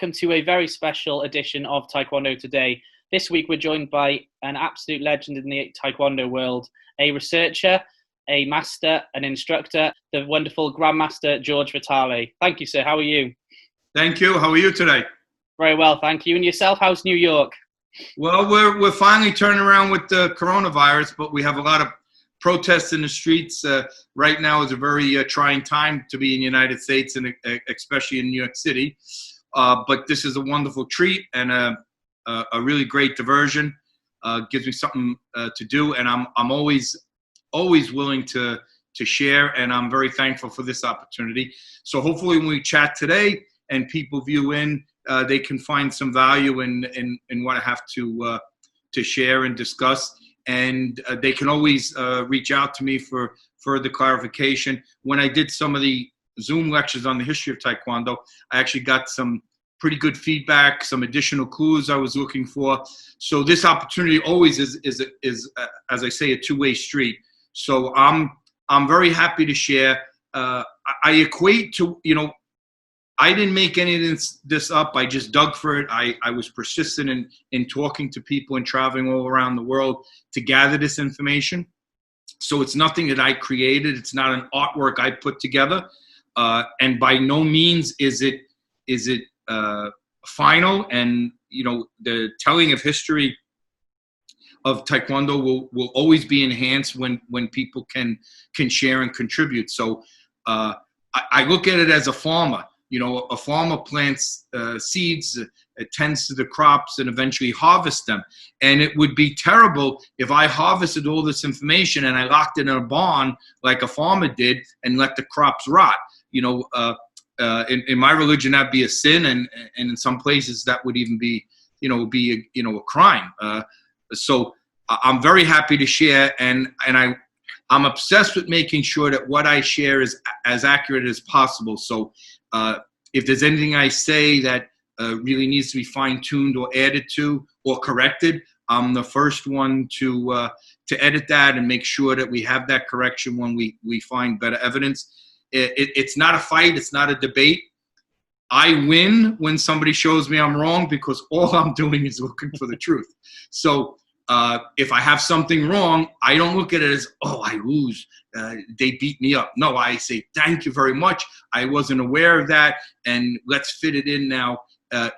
welcome to a very special edition of Taekwondo Today. This week we're joined by an absolute legend in the Taekwondo world, a researcher, a master, an instructor, the wonderful Grandmaster George Vitale. Thank you, sir. How are you? Thank you. How are you today? Very well, thank you. And yourself, how's New York? Well, we're finally turning around with the coronavirus, but we have a lot of protests in the streets. Right now is a very trying time to be in the United States, and especially in New York City. But this is a wonderful treat and a really great diversion. Gives me something to do, and I'm always willing to share, and I'm very thankful for this opportunity. So hopefully when we chat today and people view in, they can find some value in what I have to share and discuss. And they can always reach out to me for further clarification. When I did some of the Zoom lectures on the history of Taekwondo, I actually got some pretty good feedback, some additional clues I was looking for. So this opportunity always is as I say, a two-way street. So I'm very happy to share. I equate to, I didn't make any of this up. I just dug for it. I was persistent in talking to people and traveling all around the world to gather this information. So it's nothing that I created. It's not an artwork I put together. And by no means is it final. And, the telling of history of Taekwondo will always be enhanced when people can share and contribute. So I look at it as a farmer. A farmer plants seeds, tends to the crops, and eventually harvests them. And it would be terrible if I harvested all this information and I locked it in a barn like a farmer did and let the crops rot. In my religion, that'd be a sin, and in some places that would even be, a crime. So I'm very happy to share, and I'm obsessed with making sure that what I share is as accurate as possible. So if there's anything I say that really needs to be fine-tuned or added to or corrected, I'm the first one to edit that and make sure that we have that correction when we find better evidence. It's not a fight. It's not a debate. I win when somebody shows me I'm wrong, because all I'm doing is looking for the truth. So if I have something wrong, I don't look at it as, I lose. They beat me up. No, I say, thank you very much. I wasn't aware of that. And let's fit it in now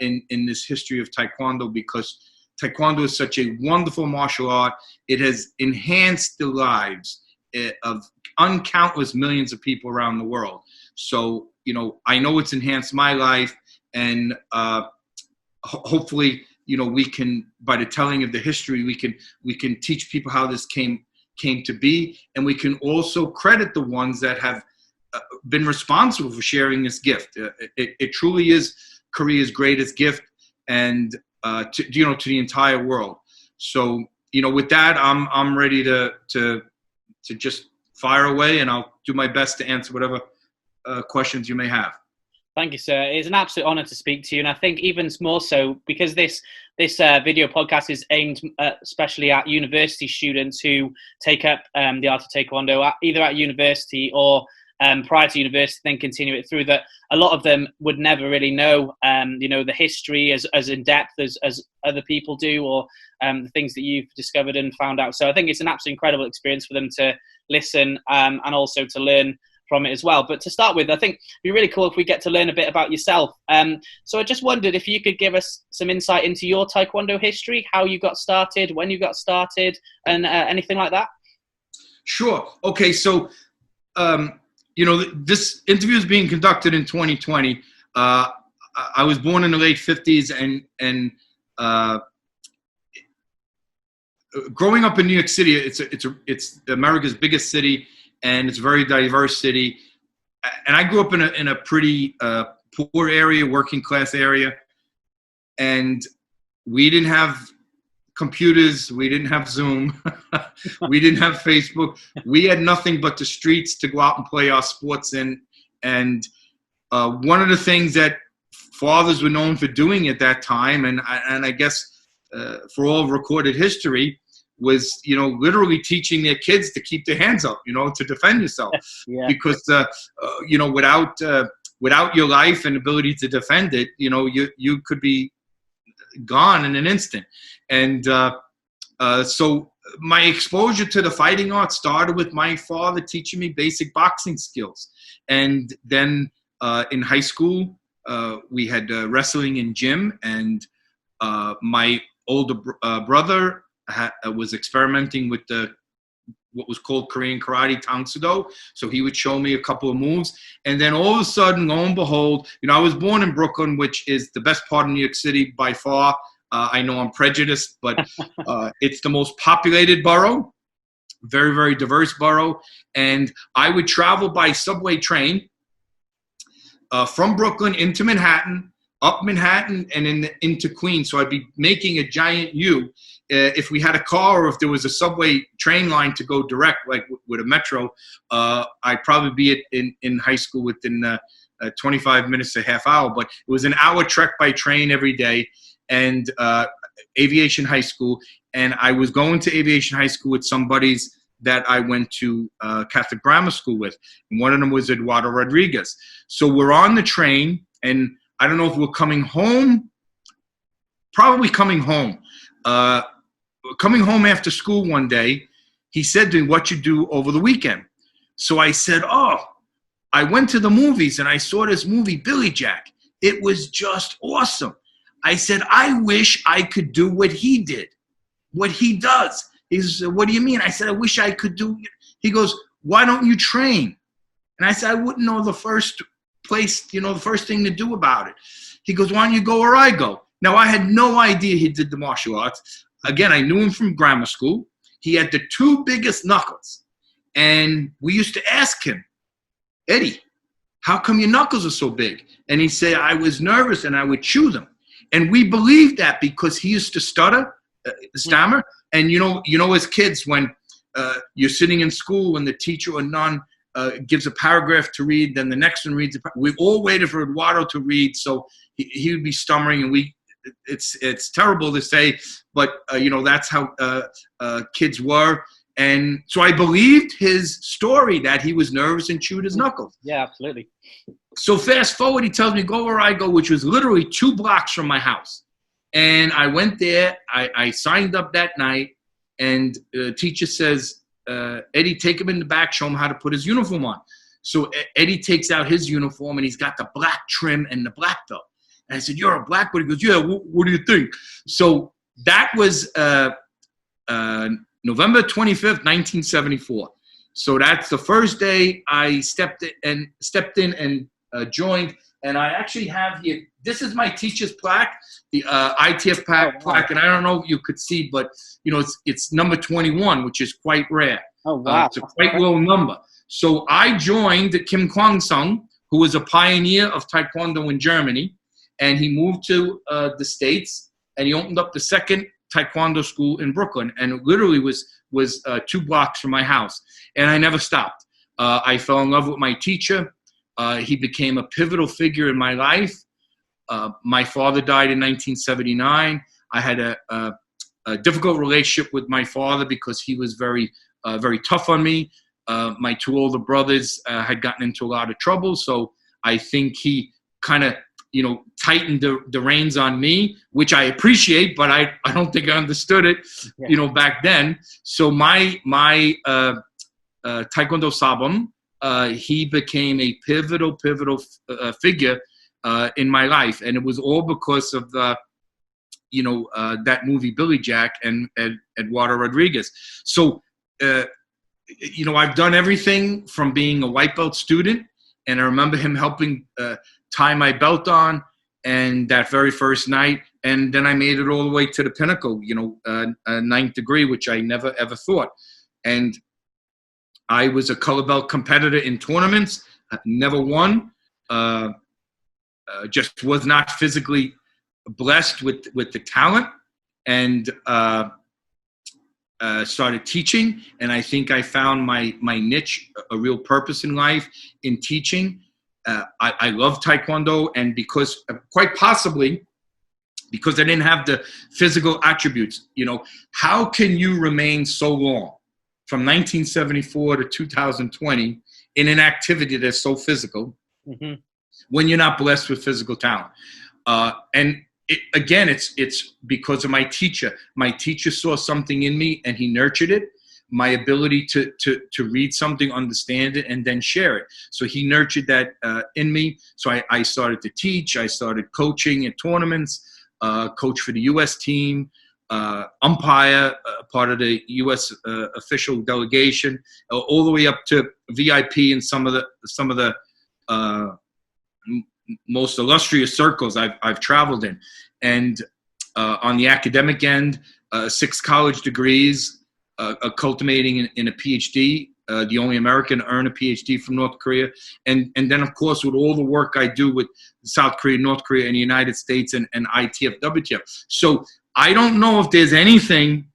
in this history of Taekwondo, because Taekwondo is such a wonderful martial art. It has enhanced the lives of uncountless millions of people around the world. So, I know it's enhanced my life, and hopefully, we can, by the telling of the history, we can teach people how this came to be, and we can also credit the ones that have been responsible for sharing this gift. It truly is Korea's greatest gift, and to the entire world. So, with that, I'm ready to just fire away, and I'll do my best to answer whatever questions you may have. Thank you, sir. It's an absolute honor to speak to you. And I think even more so because this video podcast is aimed especially at university students who take up the art of Taekwondo, either at university or prior to university, then continue it through. That a lot of them would never really know, the history as in depth as other people do, or the things that you've discovered and found out. So I think it's an absolutely incredible experience for them to listen and also to learn from it as well. But to start with, I think it'd be really cool if we get to learn a bit about yourself. So I just wondered if you could give us some insight into your Taekwondo history, how you got started, when you got started, and anything like that. Sure. Okay. So, this interview is being conducted in 2020. I was born in the late 50s, and growing up in New York City, it's America's biggest city, and it's a very diverse city. And I grew up in a pretty poor area, working class area, and we didn't have computers, we didn't have Zoom, we didn't have Facebook. We had nothing but the streets to go out and play our sports in. And one of the things that fathers were known for doing at that time, and I guess for all recorded history, was, literally teaching their kids to keep their hands up, to defend yourself. Yeah. Because, without without your life and ability to defend it, you could be gone in an instant. And so my exposure to the fighting art started with my father teaching me basic boxing skills. And then in high school, we had wrestling in gym, and my older brother was experimenting with what was called Korean karate, Taekwon-Do. So he would show me a couple of moves. And then all of a sudden, lo and behold, I was born in Brooklyn, which is the best part of New York City by far. I know I'm prejudiced, but it's the most populated borough, very, very diverse borough. And I would travel by subway train from Brooklyn into Manhattan, up Manhattan, and into Queens. So I'd be making a giant U. If we had a car or if there was a subway train line to go direct, like with a metro, I'd probably be in high school within 25 minutes to half hour. But it was an hour trek by train every day, and aviation high school. And I was going to aviation high school with some buddies that I went to Catholic grammar school with. And one of them was Eduardo Rodriguez. So we're on the train, and I don't know if we're coming home, probably coming home. Coming home after school one day, he said to me, "What you do over the weekend?" So I said, "Oh, I went to the movies and I saw this movie, Billy Jack. It was just awesome." I said, "I wish I could do what he did, what he does." He said, "What do you mean?" I said, "I wish I could do." He goes, "Why don't you train?" And I said, "I wouldn't know the first place, the first thing to do about it." He goes, "Why don't you go where I go?" Now, I had no idea he did the martial arts. Again, I knew him from grammar school. He had the two biggest knuckles. And we used to ask him, "Eddie, how come your knuckles are so big?" And he'd say, "I was nervous and I would chew them." And we believed that because he used to stammer. And as kids, when you're sitting in school and the teacher or nun gives a paragraph to read, then the next one reads. We all waited for Eduardo to read, so he would be stammering, and it's terrible to say, but that's how kids were. And so I believed his story that he was nervous and chewed his knuckles. Yeah, absolutely. So fast forward, he tells me, "Go where I go," which was literally 2 blocks from my house. And I went there. I signed up that night, and the teacher says, "Eddie, take him in the back, show him how to put his uniform on." So Eddie takes out his uniform, and he's got the black trim and the black belt. And I said, "You're a black belt?" He goes, "Yeah, what do you think?" So that was November 25th, 1974. So that's the first day I stepped in and joined. And I actually have here, this is my teacher's plaque, the ITF plaque. And I don't know if you could see, but it's number 21, which is quite rare. Oh, wow. It's a quite low number. So I joined Kim Kwang-sung, who was a pioneer of Taekwondo in Germany. And he moved to the States, and he opened up the second Taekwondo school in Brooklyn, and it literally was 2 blocks from my house. And I never stopped. I fell in love with my teacher. He became a pivotal figure in my life. My father died in 1979. I had a difficult relationship with my father because he was very, very tough on me. My 2 older brothers had gotten into a lot of trouble, so I think he kind of tightened the reins on me, which I appreciate, but I don't think I understood it, back then. So my Taekwondo Sabum, he became a pivotal figure in my life, and it was all because of that movie Billy Jack and Eduardo Rodriguez. So I've done everything from being a white belt student, and I remember him helping tie my belt on, and that very first night, and then I made it all the way to the pinnacle, a 9th degree, which I never ever thought. And I was a color belt competitor in tournaments, never won, just was not physically blessed with the talent, and started teaching. And I think I found my niche, a real purpose in life in teaching. I love Taekwondo, and quite possibly because I didn't have the physical attributes. How can you remain so long, from 1974 to 2020, in an activity that's so physical? Mm-hmm. when you're not blessed with physical talent. And again, it's because of my teacher. My teacher saw something in me and he nurtured it. My ability to read something, understand it, and then share it. So he nurtured that in me. So I started to teach. I started coaching at tournaments, coach for the U.S. team, umpire, part of the U.S. Official delegation, all the way up to VIP in some of the most illustrious circles I've traveled in. And on the academic end, 6 college degrees, culminating in a PhD, the only American to earn a PhD from North Korea. And then, of course, with all the work I do with South Korea, North Korea, and the United States and ITF, WTF. So I don't know if there's anything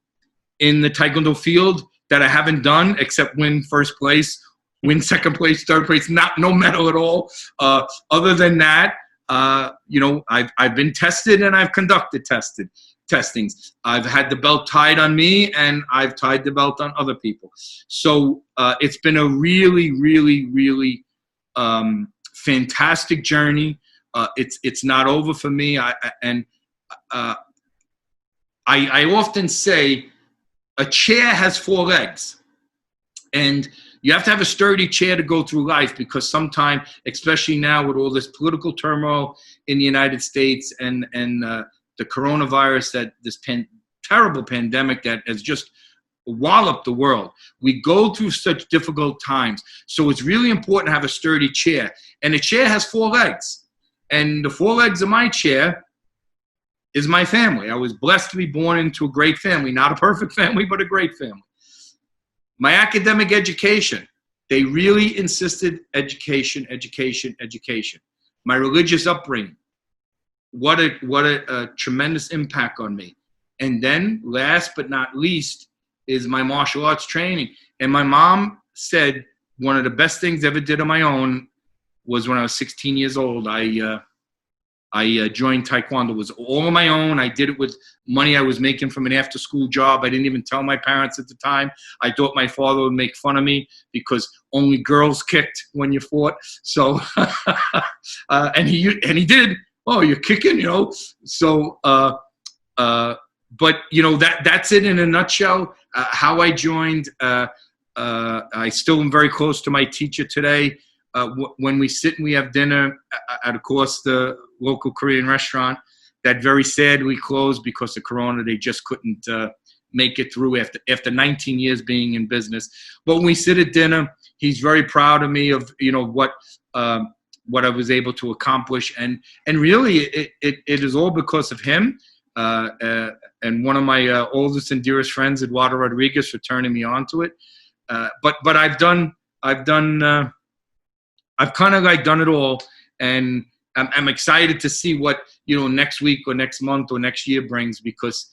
in the Taekwondo field that I haven't done except win first place, win second place, third place, no medal at all. Other than that, I've been tested and I've conducted testings. I've had the belt tied on me and I've tied the belt on other people. So it's been a really, really, really fantastic journey. It's not over for me. I often say a chair has 4 legs, and you have to have a sturdy chair to go through life, because sometimes, especially now with all this political turmoil in the United States and the coronavirus, this terrible pandemic that has just walloped the world, we go through such difficult times. So it's really important to have a sturdy chair. And a chair has 4 legs. And the 4 legs of my chair is my family. I was blessed to be born into a great family, not a perfect family, but a great family. My academic education, they really insisted education, education, education. My religious upbringing, what a tremendous impact on me. And then last but not least is my martial arts training. And my mom said one of the best things I ever did on my own was when I was 16 years old. I joined Taekwondo. It was all on my own. I did it with money I was making from an after-school job. I didn't even tell my parents at the time. I thought my father would make fun of me because only girls kicked when you fought. So, and he did. Oh, you're kicking, So, but that's it in a nutshell. How I joined. I still am very close to my teacher today. When we sit and we have dinner at, of course, the local Korean restaurant that very sadly closed because of Corona. They just couldn't make it through after 19 years being in business. But when we sit at dinner, he's very proud of me of what I was able to accomplish, and really it is all because of him and one of my oldest and dearest friends, Eduardo Rodriguez, for turning me on to it. But I've kind of like done it all, and I'm excited to see what next week or next month or next year brings, because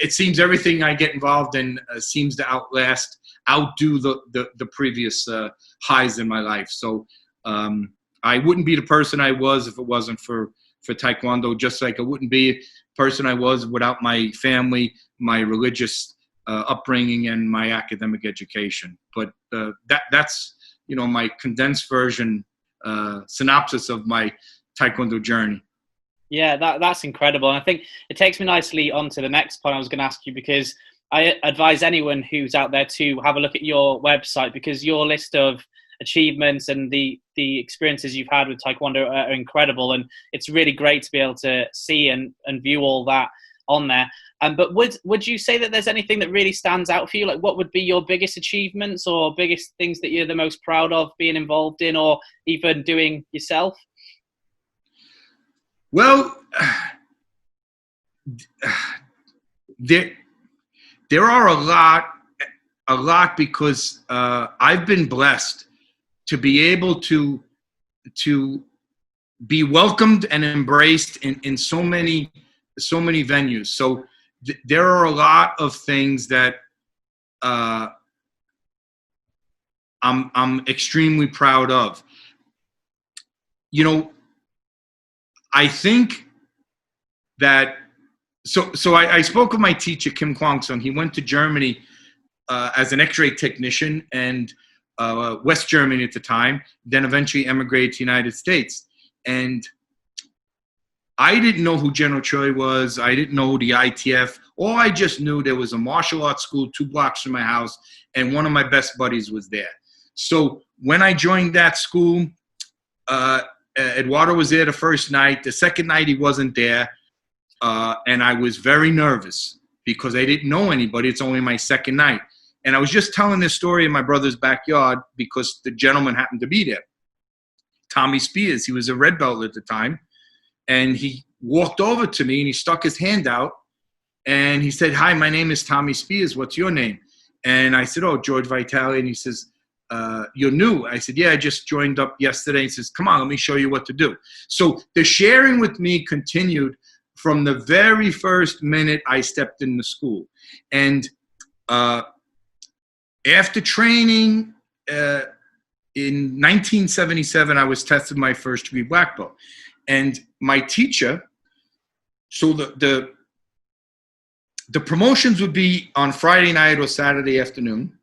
it seems everything I get involved in seems to outdo the previous highs in my life. So I wouldn't be the person I was if it wasn't for Taekwondo, just like I wouldn't be the person I was without my family, my religious upbringing, and my academic education. But that's my condensed version, synopsis of my Taekwondo journey. Yeah, that's incredible. And I think it takes me nicely on to the next point I was going to ask you, because I advise anyone who's out there to have a look at your website, because your list of achievements and the experiences you've had with Taekwondo are incredible. And it's really great to be able to see and view all that on there. But would you say that there's anything that really stands out for you? Like, what would be your biggest achievements or biggest things that you're the most proud of being involved in, or even doing yourself? Well, there are a lot because I've been blessed to be able to be welcomed and embraced in so many venues. So there are a lot of things that I'm extremely proud of. I think that so I spoke with my teacher, Kim Kwang-sung. He went to Germany as an X-ray technician, and West Germany at the time, then eventually emigrated to the United States. And I didn't know who General Choi was. I didn't know the ITF. All I just knew, there was a martial arts school 2 blocks from my house, and one of my best buddies was there. So when I joined that school, Eduardo was there the first night. The second night he wasn't there, and I was very nervous because I didn't know anybody. It's only my second night. And I was just telling this story in my brother's backyard because the gentleman happened to be there. Tommy Spears, he was a red belt at the time. And he walked over to me and he stuck his hand out and he said, "Hi, my name is Tommy Spears. What's your name?" And I said, "Oh, George Vitale." And he says, "You're new?" I said, "Yeah, I just joined up yesterday." He says, "Come on, let me show you what to do." So the sharing with me continued from the very first minute I stepped in the school. And after training in 1977, I was tested my first degree black belt. And my teacher, so the promotions would be on Friday night or Saturday afternoon.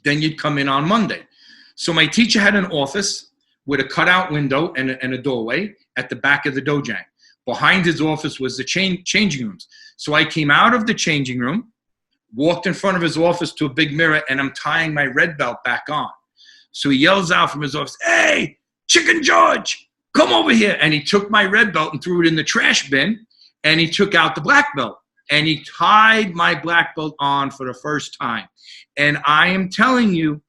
Then you'd come in on Monday. So my teacher had an office with a cutout window and a doorway at the back of the dojang. Behind his office was the changing rooms. So I came out of the changing room, walked in front of his office to a big mirror, and I'm tying my red belt back on. So he yells out from his office, "Hey, Chicken George, come over here." And he took my red belt and threw it in the trash bin, and he took out the black belt. And he tied my black belt on for the first time. And I am telling you,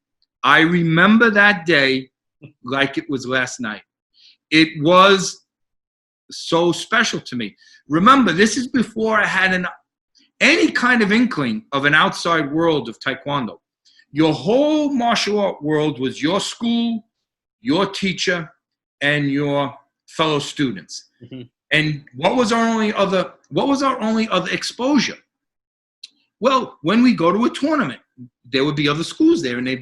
I remember that day like it was last night. It was so special to me. Remember, this is before I had any kind of inkling of an outside world of Taekwondo. Your whole martial art world was your school, your teacher, and your fellow students. Mm-hmm. And what was our only other exposure? Well, when we go to a tournament, there would be other schools there, and they'd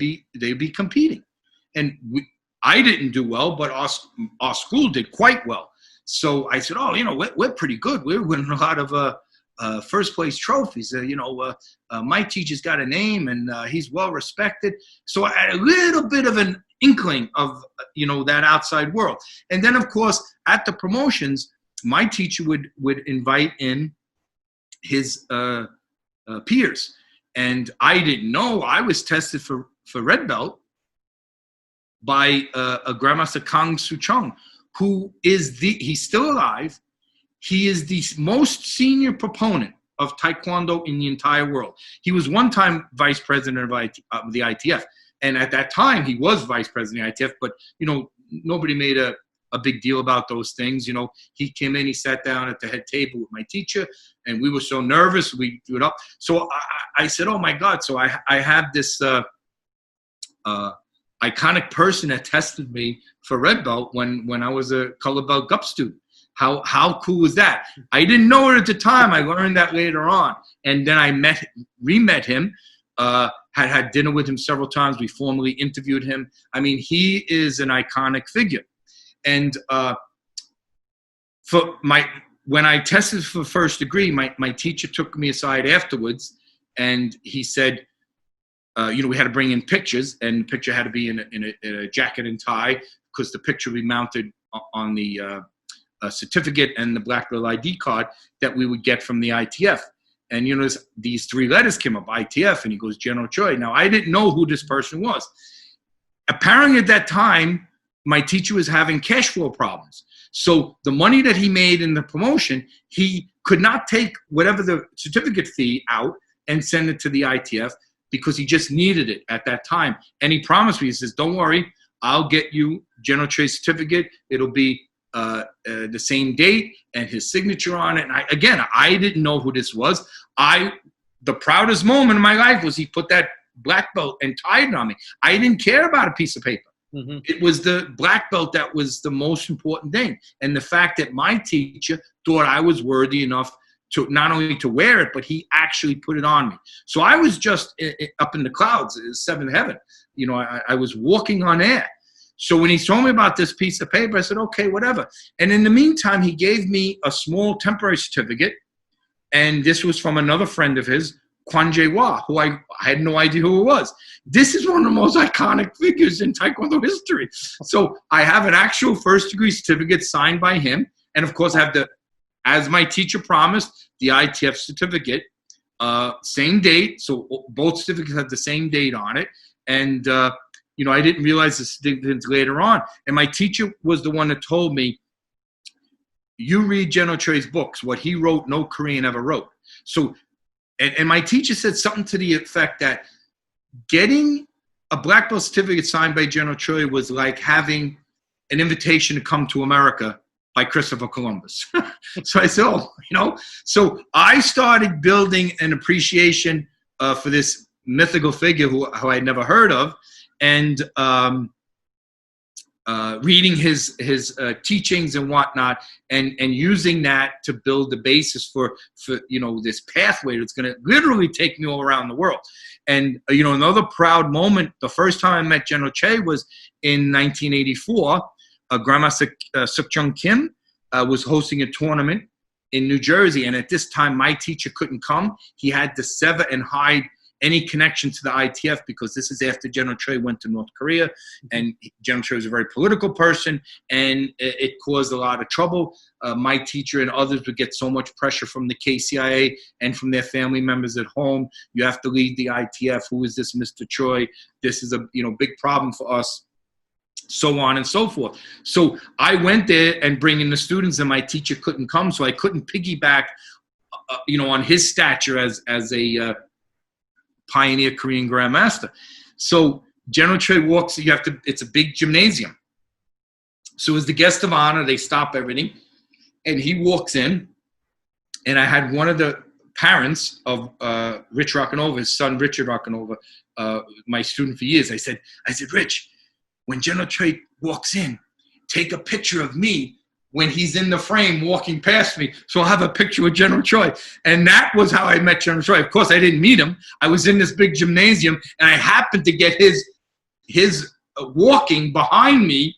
be competing. And I didn't do well, but our school did quite well. So I said, "Oh, we're pretty good. We're winning a lot of first place trophies. My teacher's got a name, and he's well respected." So I had a little bit of an inkling of that outside world. And then, of course, at the promotions, my teacher would invite in his peers, and I didn't know I was tested for red belt by a Grandmaster Kang Soo Chung, who is he's still alive. He is the most senior proponent of Taekwondo in the entire world. He was one time vice president of the ITF. And at that time, he was vice president of the ITF, but, nobody made a big deal about those things. He came in, he sat down at the head table with my teacher, and we were so nervous, we threw it up. So I said, "Oh my God." So I have this iconic person that tested me for red belt when I was a color belt GUP student. How cool was that? I didn't know it at the time. I learned that later on. And then I re-met him, had dinner with him several times. We formally interviewed him. I mean, he is an iconic figure. And when I tested for first degree, my teacher took me aside afterwards, and he said, we had to bring in pictures, and the picture had to be in a jacket and tie, because the picture would be mounted on the certificate and the black belt ID card that we would get from the ITF. And these 3 letters came up, ITF, and he goes, General Choi. Now, I didn't know who this person was. Apparently at that time, my teacher was having cash flow problems. So the money that he made in the promotion, he could not take whatever the certificate fee out and send it to the ITF, because he just needed it at that time. And he promised me, he says, "Don't worry, I'll get you General Choi's certificate. It'll be the same date and his signature on it." And I didn't know who this was. The proudest moment in my life was he put that black belt and tied it on me. I didn't care about a piece of paper. Mm-hmm. It was the black belt that was the most important thing. And the fact that my teacher thought I was worthy enough to not only to wear it, but he actually put it on me. So I was just up in the clouds, seventh heaven. I was walking on air. So when he told me about this piece of paper, I said, "Okay, whatever." And in the meantime, he gave me a small temporary certificate. And this was from another friend of his, Kwon Jae-hwa, who I had no idea who it was. This is one of the most iconic figures in Taekwondo history. So I have an actual first-degree certificate signed by him. And, of course, I have as my teacher promised, the ITF certificate, same date. So both certificates have the same date on it. And, I didn't realize the significance later on. And my teacher was the one that told me, you read General Choi's books. What he wrote, no Korean ever wrote. So, and my teacher said something to the effect that getting a black belt certificate signed by General Choi was like having an invitation to come to America by Christopher Columbus. So I said, so I started building an appreciation for this mythical figure who I'd never heard of, and reading his teachings and whatnot, and using that to build the basis for this pathway that's going to literally take me all around the world. And another proud moment, the first time I met General Che was in 1984. Grandmaster Suk-Jung Kim was hosting a tournament in New Jersey, and at this time my teacher couldn't come. He had to sever and hide any connection to the ITF, because this is after General Choi went to North Korea, and General Choi was a very political person, and it caused a lot of trouble. My teacher and others would get so much pressure from the KCIA and from their family members at home. You have to lead the ITF. Who is this Mr. Choi? This is a big problem for us. So on and so forth. So I went there and bringing the students, and my teacher couldn't come, so I couldn't piggyback, on his stature as a pioneer Korean grandmaster. So General Choi walks. It's a big gymnasium. So as the guest of honor, they stop everything, and he walks in. And I had one of the parents of Rich Rockinova, his son Richard Rockinova, my student for years. I said, Rich, when General Choi walks in, take a picture of me when he's in the frame walking past me, so I'll have a picture with General Choi. And that was how I met General Choi. Of course, I didn't meet him. I was in this big gymnasium, and I happened to get his walking behind me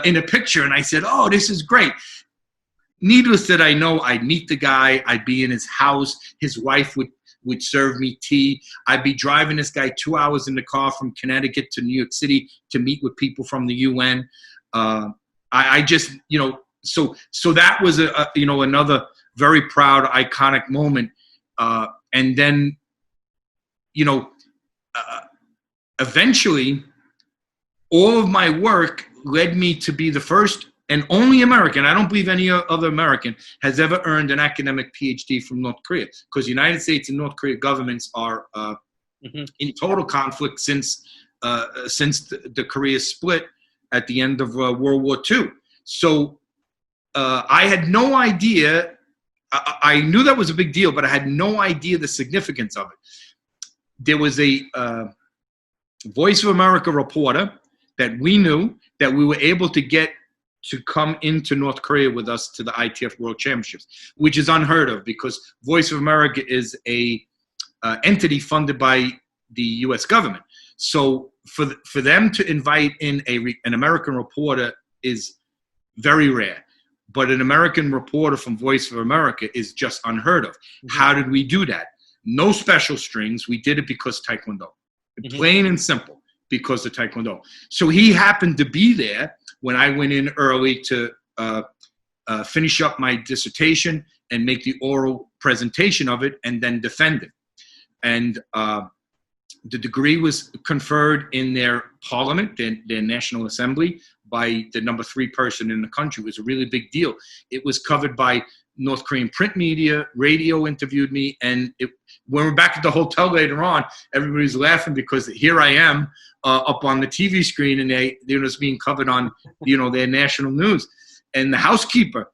in a picture, and I said, oh, this is great. Needless that I know, I'd meet the guy, I'd be in his house, his wife would serve me tea. I'd be driving this guy 2 hours in the car from Connecticut to New York City to meet with people from the UN. I just, so that was another very proud, iconic moment. And then, eventually, all of my work led me to be the first and only American, I don't believe any other American, has ever earned an academic PhD from North Korea, because the United States and North Korea governments are in total conflict since the Korea split at the end of World War II. So I had no idea. I knew that was a big deal, but I had no idea the significance of it. There was a Voice of America reporter that we knew that we were able to get to come into North Korea with us to the ITF World Championships, which is unheard of, because Voice of America is a entity funded by the U.S. government. So for them to invite in an American reporter is very rare. But an American reporter from Voice of America is just unheard of. How did we do that? No special strings. We did it because Taekwondo. Plain and simple, because of Taekwondo. So he happened to be there when I went in early to finish up my dissertation and make the oral presentation of it and then defend it. And the degree was conferred in their parliament, their National Assembly, by the number 3 person in the country. It was a really big deal. It was covered by North Korean print media, radio interviewed me, and when we're back at the hotel later on, everybody's laughing because here I am up on the TV screen, and they're just being covered on their national news. And the housekeeper,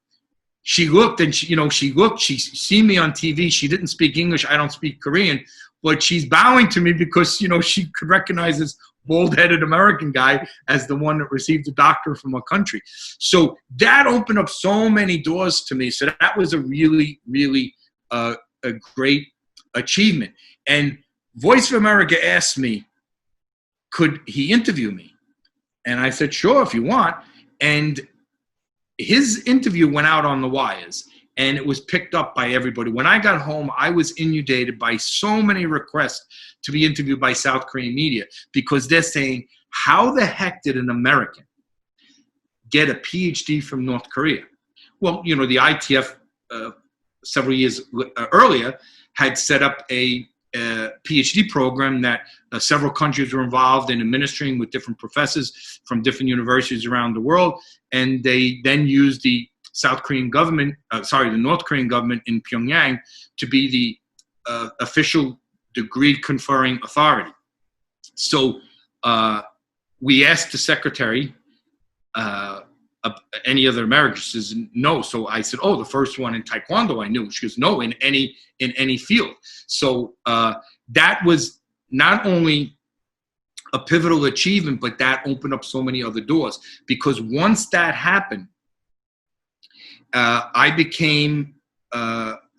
she looked and she seen me on TV. She didn't speak English. I don't speak Korean, but she's bowing to me because she could recognize this bald-headed American guy as the one that received a doctorate from our country. So that opened up so many doors to me. So that was a really, really a great achievement. And Voice of America asked me, could he interview me? And I said, sure, if you want. And his interview went out on the wires. and it was picked up by everybody. When I got home, I was inundated by so many requests to be interviewed by South Korean media, because they're saying, how the heck did an American get a PhD from North Korea? Well, you know, the ITF several years earlier had set up a PhD program that several countries were involved in administering with different professors from different universities around the world. And they then used the South Korean government, the North Korean government in Pyongyang to be the official degree conferring authority. So we asked the secretary, any other Americans? She says no. So I said, oh, the first one in Taekwondo I knew. She goes, no, in any field. So that was not only a pivotal achievement, but that opened up so many other doors, because once that happened, I became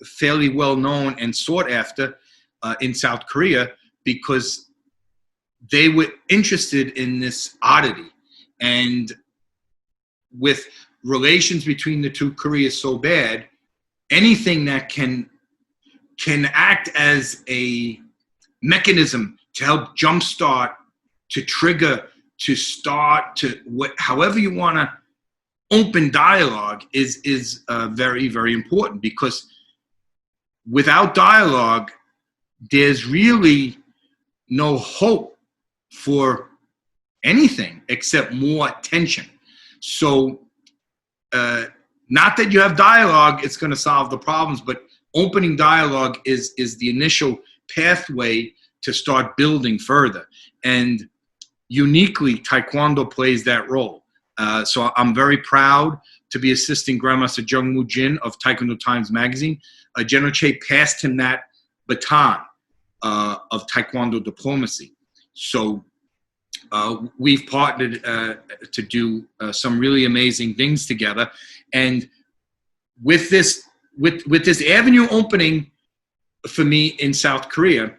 fairly well known and sought after in South Korea, because they were interested in this oddity. And with relations between the two Koreas so bad, anything that can act as a mechanism to help jumpstart, to trigger, to start, to however you want to open dialogue is very, very important, because without dialogue, there's really no hope for anything except more tension. So not that you have dialogue, it's going to solve the problems, but opening dialogue is the initial pathway to start building further. And uniquely, Taekwondo plays that role. So I'm very proud to be assisting Grandmaster Jung Woo Jin of Taekwondo Times Magazine. General Che passed him that baton of Taekwondo diplomacy. So we've partnered to do some really amazing things together. And with this avenue opening for me in South Korea,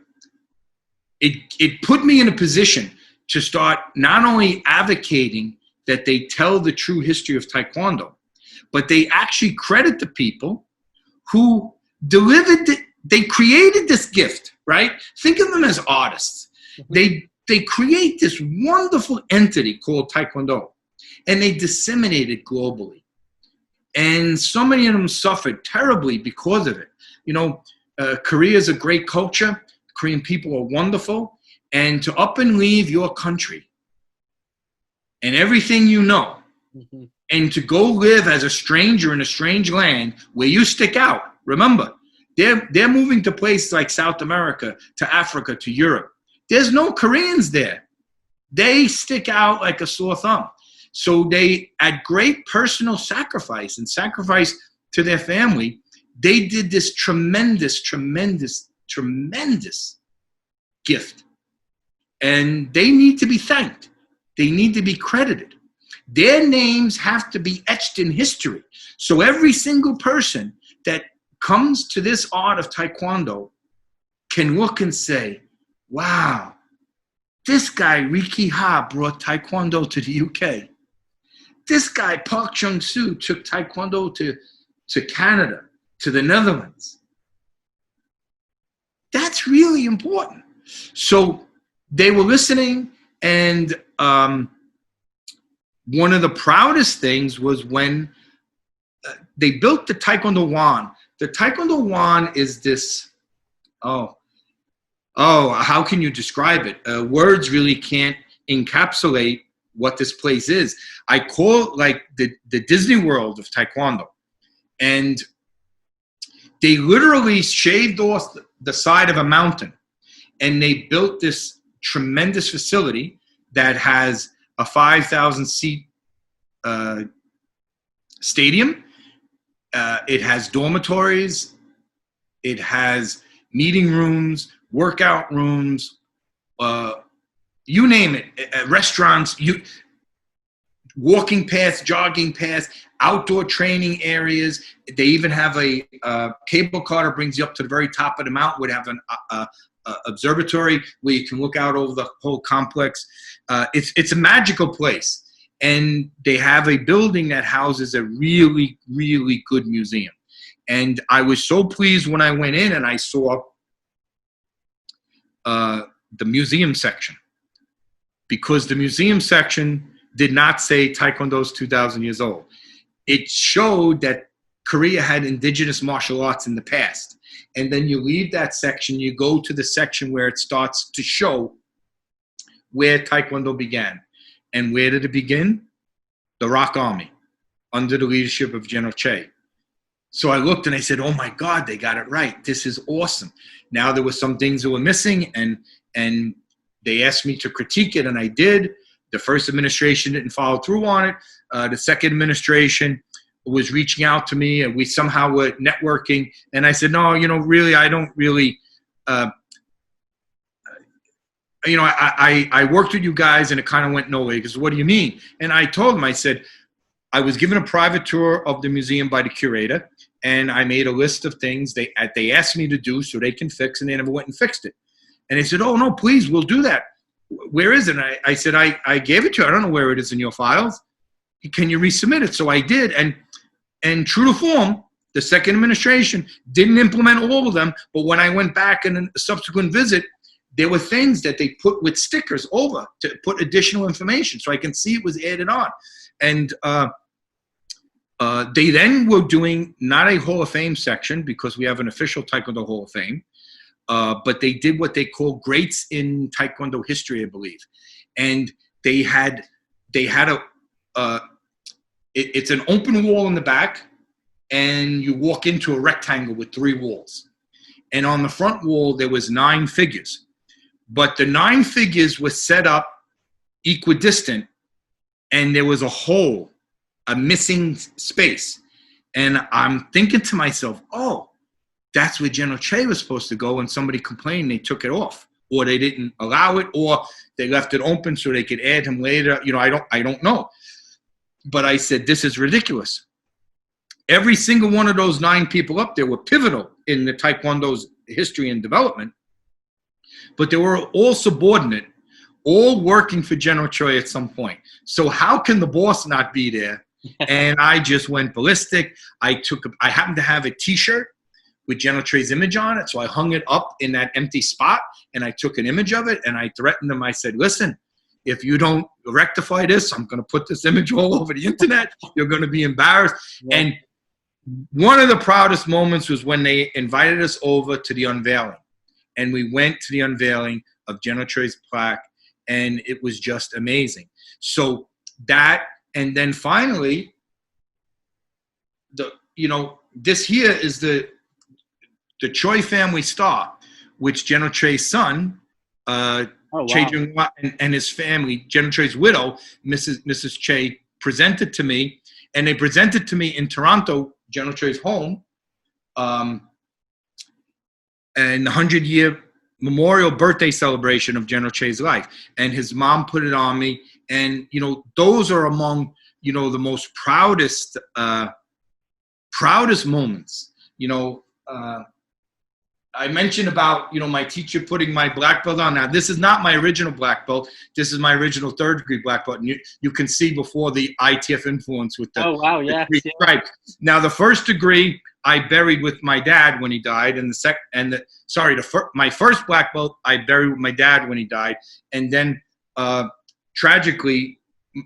it put me in a position to start not only advocating that they tell the true history of Taekwondo, but they actually credit the people who delivered they created this gift, right? Think of them as artists. They create this wonderful entity called Taekwondo, and they disseminate it globally. And so many of them suffered terribly because of it. You know, Korea is a great culture. Korean people are wonderful. And to up and leave your country and everything you know, and to go live as a stranger in a strange land where you stick out. Remember, they're moving to places like South America, to Africa, to Europe. There's no Koreans there. They stick out like a sore thumb. So they, at great personal sacrifice and sacrifice to their family, they did this tremendous, tremendous, tremendous gift. And they need to be thanked. They need to be credited. Their names have to be etched in history. So every single person that comes to this art of Taekwondo can look and say, wow, this guy, Riki Ha, brought Taekwondo to the UK. This guy, Park Chung-soo, took Taekwondo to Canada, to the Netherlands. That's really important. So they were listening, and one of the proudest things was when they built the Taekwondo Won. The Taekwondo Won is this, how can you describe it? Words really can't encapsulate what this place is. I call it like the Disney World of Taekwondo. And they literally shaved off the side of a mountain, and they built this tremendous facility that has a 5,000-seat stadium. It has dormitories. It has meeting rooms, workout rooms, you name it, restaurants, walking paths, jogging paths, outdoor training areas. They even have a cable car that brings you up to the very top of the mountain. Would have an observatory where you can look out over the whole complex. It's a magical place. And they have a building that houses a really, really good museum. And I was so pleased when I went in and I saw the museum section, because the museum section did not say Taekwondo is 2,000 years old. It showed that Korea had indigenous martial arts in the past. And then you leave that section, you go to the section where it starts to show where Taekwondo began. And where did it begin? The Rock Army, under the leadership of General Che. So I looked and I said, oh my God, they got it right. This is awesome. Now there were some things that were missing, and they asked me to critique it, and I did. The first administration didn't follow through on it. The second administration was reaching out to me, and we somehow were networking. And I said, no, really, I don't really, I worked with you guys, and it kind of went nowhere. Because what do you mean? And I told them, I said, I was given a private tour of the museum by the curator, and I made a list of things they asked me to do so they can fix, and they never went and fixed it. And they said, oh, no, please, we'll do that. Where is it? And I said, I gave it to you. I don't know where it is in your files. Can you resubmit it? So I did. And true to form, the second administration didn't implement all of them. But when I went back in a subsequent visit, there were things that they put with stickers over to put additional information so I can see it was added on. And they then were doing not a Hall of Fame section, because we have an official Taekwondo Hall of Fame, but they did what they call greats in Taekwondo history, I believe. And they had it's an open wall in the back, and you walk into a rectangle with 3 walls. And on the front wall, there was 9 figures. But the 9 figures were set up equidistant, and there was a hole, a missing space. And I'm thinking to myself, oh, that's where General Che was supposed to go, and somebody complained they took it off, or they didn't allow it, or they left it open so they could add him later. I don't know. But I said, this is ridiculous. Every single one of those 9 people up there were pivotal in the Taekwondo's history and development, but they were all subordinate, all working for General Choi at some point. So how can the boss not be there? And I just went ballistic. I happened to have a T-shirt with General Choi's image on it, so I hung it up in that empty spot, and I took an image of it, and I threatened them. I said, listen, if you don't rectify this, I'm going to put this image all over the internet. You're going to be embarrassed. Yeah. And one of the proudest moments was when they invited us over to the unveiling. And we went to the unveiling of General Choi's plaque, and it was just amazing. So that, and then finally, this here is the Choi family star, which General Choi's son, Che Jung-hwa, and his family, General Choi's widow, Mrs. Che, presented to me, and they presented to me in Toronto, General Choi's home, and the 100-year memorial birthday celebration of General Che's life. And his mom put it on me. And, those are among, the most proudest moments. I mentioned about, my teacher putting my black belt on. Now, this is not my original black belt. This is my original 3rd degree black belt. And you can see before the ITF influence with the, the stripes. Now, the 1st degree I buried with my dad when he died, and my first black belt I buried with my dad when he died, and then tragically,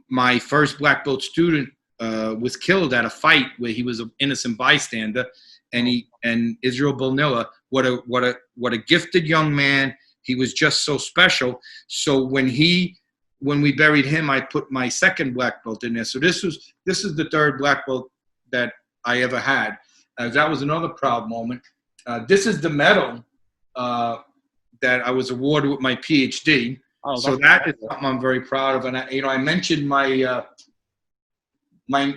my first black belt student was killed at a fight where he was an innocent bystander, and Israel Bonilla, what a gifted young man. He was just so special. So when we buried him, I put my 2nd black belt in there. So this is the 3rd black belt that I ever had. That was another proud moment. This is the medal that I was awarded with my PhD. Oh, so that is something I'm very proud of. And I mentioned my my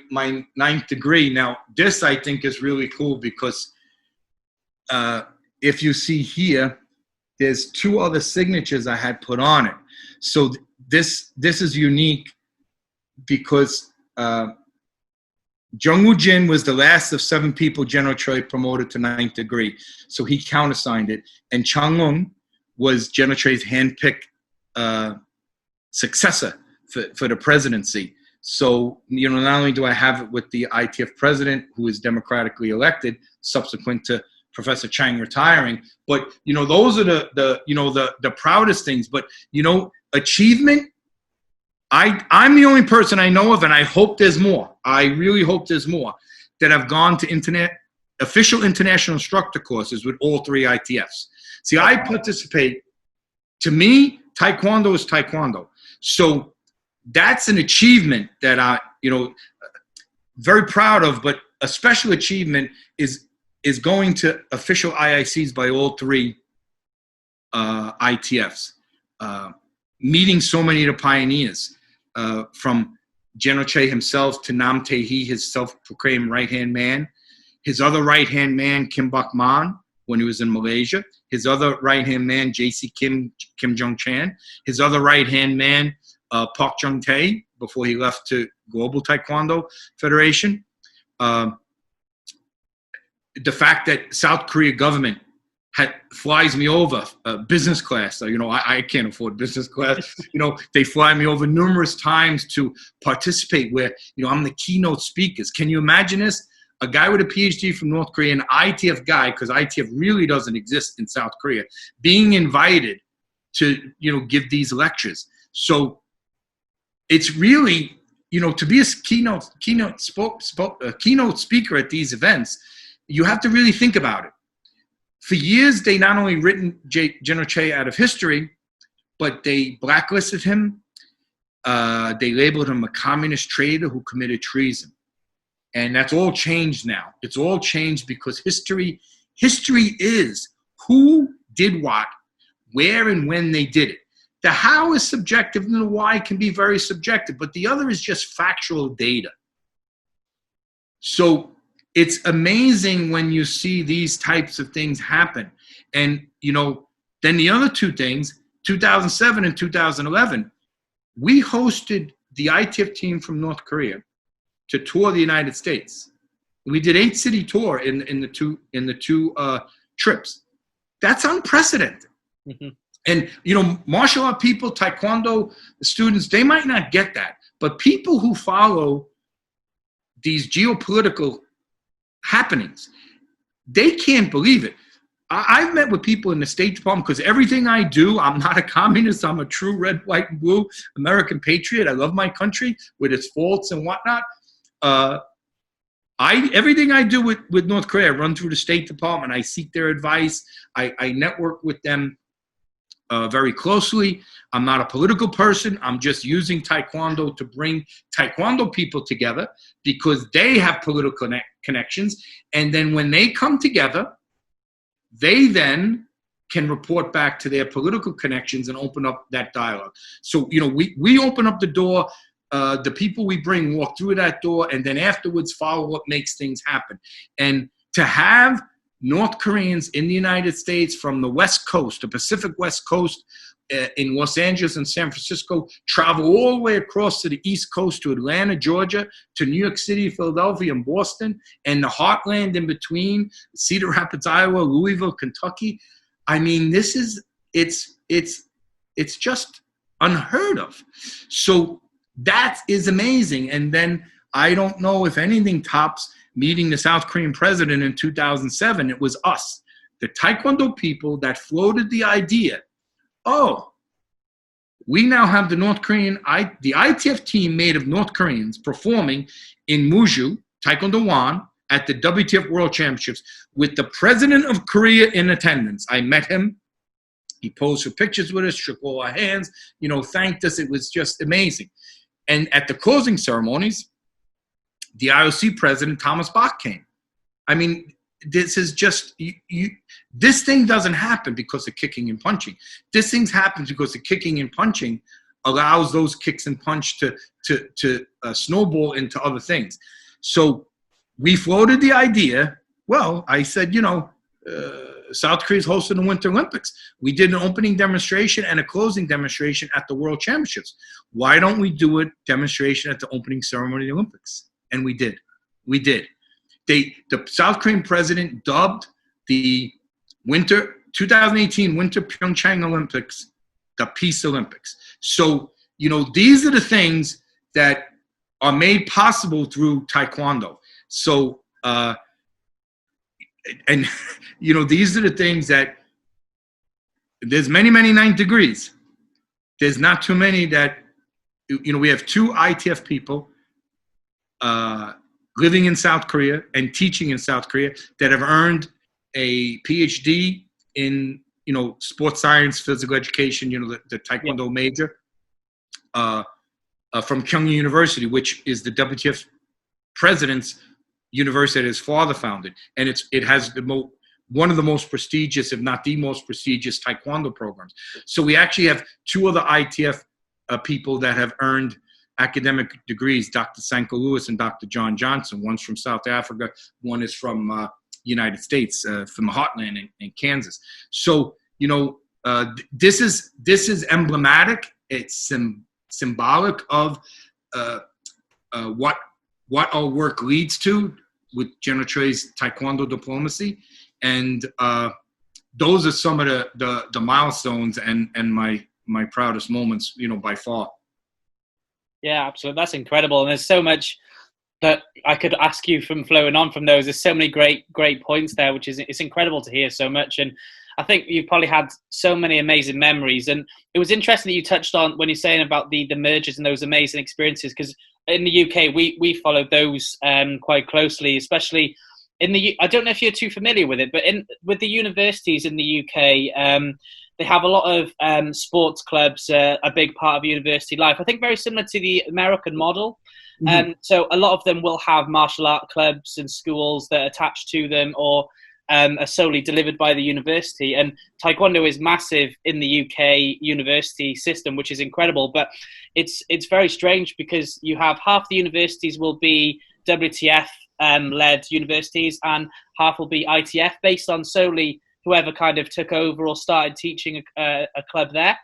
9th degree. Now, this I think is really cool because if you see here, there's 2 other signatures I had put on it. So this is unique because Jung Woo Jin was the last of 7 people General Choi promoted to 9th degree. So he countersigned it. And Chang Eun was General Choi's handpicked successor for the presidency. So, not only do I have it with the ITF president, who is democratically elected subsequent to Professor Chang retiring, but, those are the proudest things. But, achievement, I'm the only person I know of, and I hope there's more. I really hope there's more that have gone to official international instructor courses with all 3 ITFs. See, I participate. To me, Taekwondo is Taekwondo. So that's an achievement that I, very proud of. But a special achievement is going to official IICs by all 3 ITFs. Meeting so many of the pioneers, from General Che himself to Nam Tae-hee, his self-proclaimed right-hand man, his other right-hand man, Kim Bak-man, when he was in Malaysia, his other right-hand man, J.C. Kim Jong-chan, his other right-hand man, Park Jung-tae, before he left to Global Taekwondo Federation. The fact that South Korea government flies me over business class. So, I can't afford business class. They fly me over numerous times to participate where, I'm the keynote speakers. Can you imagine this? A guy with a PhD from North Korea, an ITF guy, because ITF really doesn't exist in South Korea, being invited to, give these lectures. So it's really, to be a keynote speaker at these events, you have to really think about it. For years, they not only written General Che out of history, but they blacklisted him. They labeled him a communist traitor who committed treason. And that's all changed now. It's all changed because history is who did what, where and when they did it. The how is subjective and the why can be very subjective, but the other is just factual data. So it's amazing when you see these types of things happen. And, then the other 2 things, 2007 and 2011, we hosted the ITF team from North Korea to tour the United States. We did 8-city tour in the two trips. That's unprecedented. Mm-hmm. And, martial art people, Taekwondo students, they might not get that. But people who follow these geopolitical happenings, they can't believe it. I've met with people in the State Department because everything I do, I'm not a communist. I'm a true red, white, and blue American patriot. I love my country with its faults and whatnot. Everything I do with North Korea, I run through the State Department. I seek their advice. I network with them very closely. I'm not a political person. I'm just using Taekwondo to bring Taekwondo people together because they have political connections. And then when they come together, they then can report back to their political connections and open up that dialogue. So, we open up the door. The people we bring walk through that door and then afterwards follow what makes things happen. And to have North Koreans in the United States from the West Coast, the Pacific West Coast, in Los Angeles and San Francisco, travel all the way across to the East Coast to Atlanta, Georgia, to New York City, Philadelphia, and Boston, and the heartland in between, Cedar Rapids, Iowa, Louisville, Kentucky. I mean, it's just unheard of. So that is amazing. And then I don't know if anything tops meeting the South Korean president in 2007. It was us, the Taekwondo people, that floated the idea. Oh, we now have the the ITF team made of North Koreans performing in Muju, Taekwondo Wan, at the WTF World Championships with the president of Korea in attendance. I met him. He posed for pictures with us, shook all our hands, thanked us. It was just amazing. And at the closing ceremonies, the IOC president, Thomas Bach, came. I mean, this is just, this thing doesn't happen because of kicking and punching. This thing happens because the kicking and punching allows those kicks and punch to snowball into other things. So we floated the idea. Well, I said, South Korea's hosting the Winter Olympics. We did an opening demonstration and a closing demonstration at the World Championships. Why don't we do a demonstration at the opening ceremony of the Olympics? And we did. We did. The South Korean president dubbed the 2018 Winter Pyeongchang Olympics the Peace Olympics. So, these are the things that are made possible through Taekwondo. So, and these are the things that there's many ninth degrees. There's not too many that, we have 2 ITF people living in South Korea and teaching in South Korea that have earned a PhD in, sports science, physical education, the Taekwondo major from Kyung University, which is the WTF president's university that his father founded. And it has one of the most prestigious, if not the most prestigious, Taekwondo programs. So we actually have 2 other ITF people that have earned academic degrees, Dr. Sanko Lewis and Dr. John Johnson. One's from South Africa, one is from United States, from the heartland in Kansas. So, this is emblematic. It's symbolic of what our work leads to with General Trey's Taekwondo diplomacy. And those are some of the milestones and my proudest moments, by far. Yeah, absolutely. That's incredible. And there's so much that I could ask you from flowing on from those. There's so many great points there, which is, it's incredible to hear so much. And I think you've probably had so many amazing memories. And it was interesting that you touched on when you're saying about the mergers and those amazing experiences, because in the UK, we followed those quite closely, especially I don't know if you're too familiar with it, but with the universities in the UK, they have a lot of sports clubs, a big part of university life. I think very similar to the American model. So a lot of them will have martial art clubs and schools that are attached to them or are solely delivered by the university. And Taekwondo is massive in the UK university system, which is incredible. But it's very strange because you have half the universities will be WTF led universities and half will be ITF, based on solely whoever kind of took over or started teaching a club there.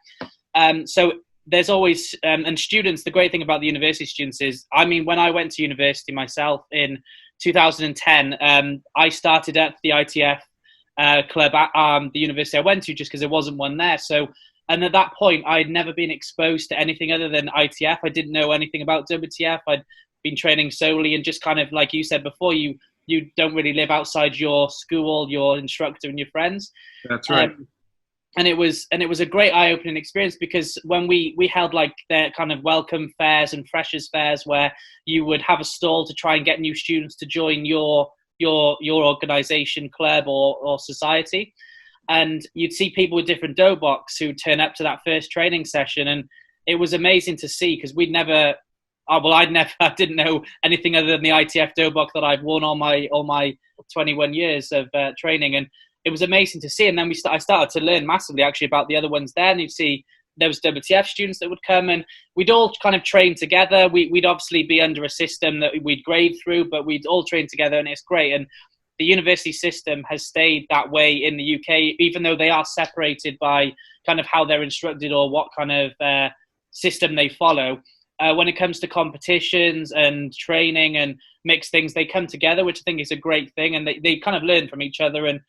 So there's always, and students, the great thing about the university students is, when I went to university myself in 2010, I started at the ITF club at the university I went to just because there wasn't one there. So, and at that point, I'd never been exposed to anything other than ITF. I didn't know anything about WTF. I'd been training solely and just kind of, like you said before, you don't really live outside your school, your instructor and your friends. That's right. And it was a great eye-opening experience, because when we held like their kind of welcome fairs and freshers fairs where you would have a stall to try and get new students to join your organization, club or society. And you'd see people with different doboks who turn up to that first training session. And it was amazing to see, because I didn't know anything other than the ITF dobok that I've worn all my 21 years of training. And it was amazing to see. And then I started to learn massively actually about the other ones there. And you'd see there was WTF students that would come, and we'd all kind of train together. We'd obviously be under a system that we'd grade through, but we'd all train together, and it's great. And the university system has stayed that way in the UK, even though they are separated by kind of how they're instructed or what kind of system they follow. When it comes to competitions and training and mixed things, they come together, which I think is a great thing. And they kind of learn from each other, and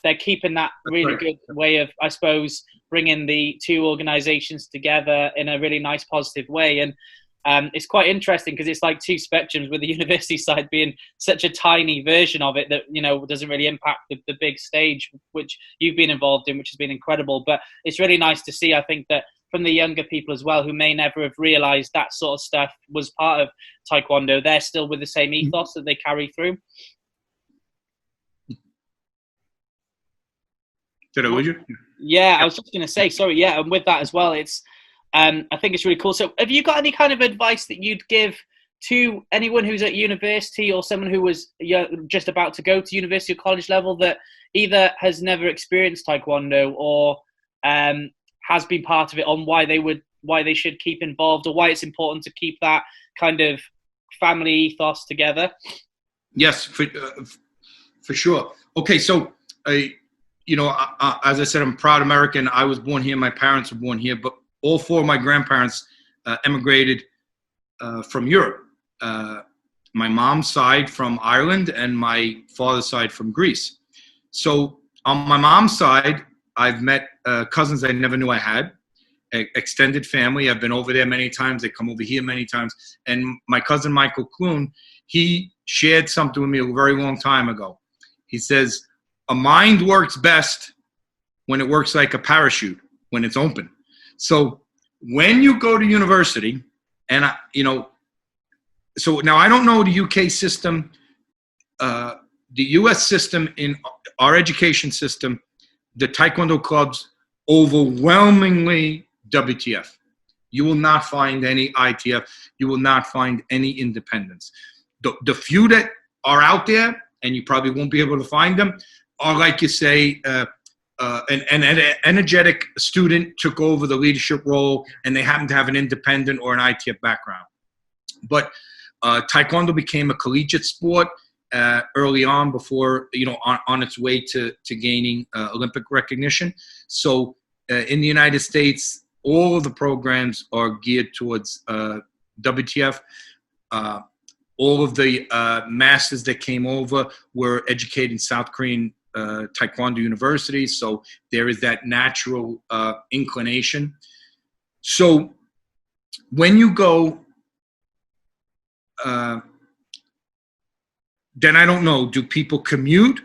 they're keeping that really good way of, I suppose, bringing the 2 organizations together in a really nice, positive way. And it's quite interesting because it's like 2 spectrums, with the university side being such a tiny version of it that, doesn't really impact the big stage, which you've been involved in, which has been incredible. But it's really nice to see, I think, that from the younger people as well, who may never have realized that sort of stuff was part of Taekwondo, they're still with the same ethos that they carry through. Did I lose you? Yeah, I was just going to say, sorry. Yeah, and with that as well, it's, I think it's really cool. So have you got any kind of advice that you'd give to anyone who's at university or someone who was just about to go to university or college level that either has never experienced Taekwondo or has been part of it, on why they should keep involved, or why it's important to keep that kind of family ethos together? Yes, for sure. Okay, so as I said, I'm a proud American. I was born here. My parents were born here, but all 4 of my grandparents emigrated from Europe. My mom's side from Ireland and my father's side from Greece. So on my mom's side, I've met cousins I never knew I had. extended family. I've been over there many times. They come over here many times. And my cousin Michael Kloon, he shared something with me a very long time ago. He says, a mind works best when it works like a parachute, when it's open. So when you go to university, and so now I don't know the UK system, the US system, in our education system, the Taekwondo clubs, overwhelmingly WTF. You will not find any ITF. You will not find any independence. The few that are out there, and you probably won't be able to find them, are, like you say, an energetic student took over the leadership role, and they happen to have an independent or an ITF background. But Taekwondo became a collegiate sport early on, before, on its way to gaining Olympic recognition. So in the United States, all of the programs are geared towards WTF. All of the masters that came over were educated in South Korean Taekwondo universities, so there is that natural inclination. So when you go, then I don't know, do people commute,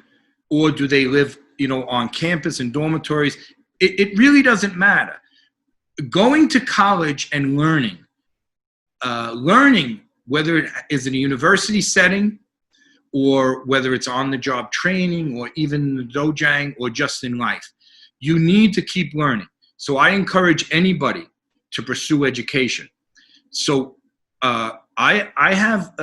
or do they live, on campus in dormitories? It really doesn't matter. Going to college and learning, whether it is in a university setting, or whether it's on-the-job training, or even in the dojang, or just in life, you need to keep learning. So I encourage anybody to pursue education. So I have,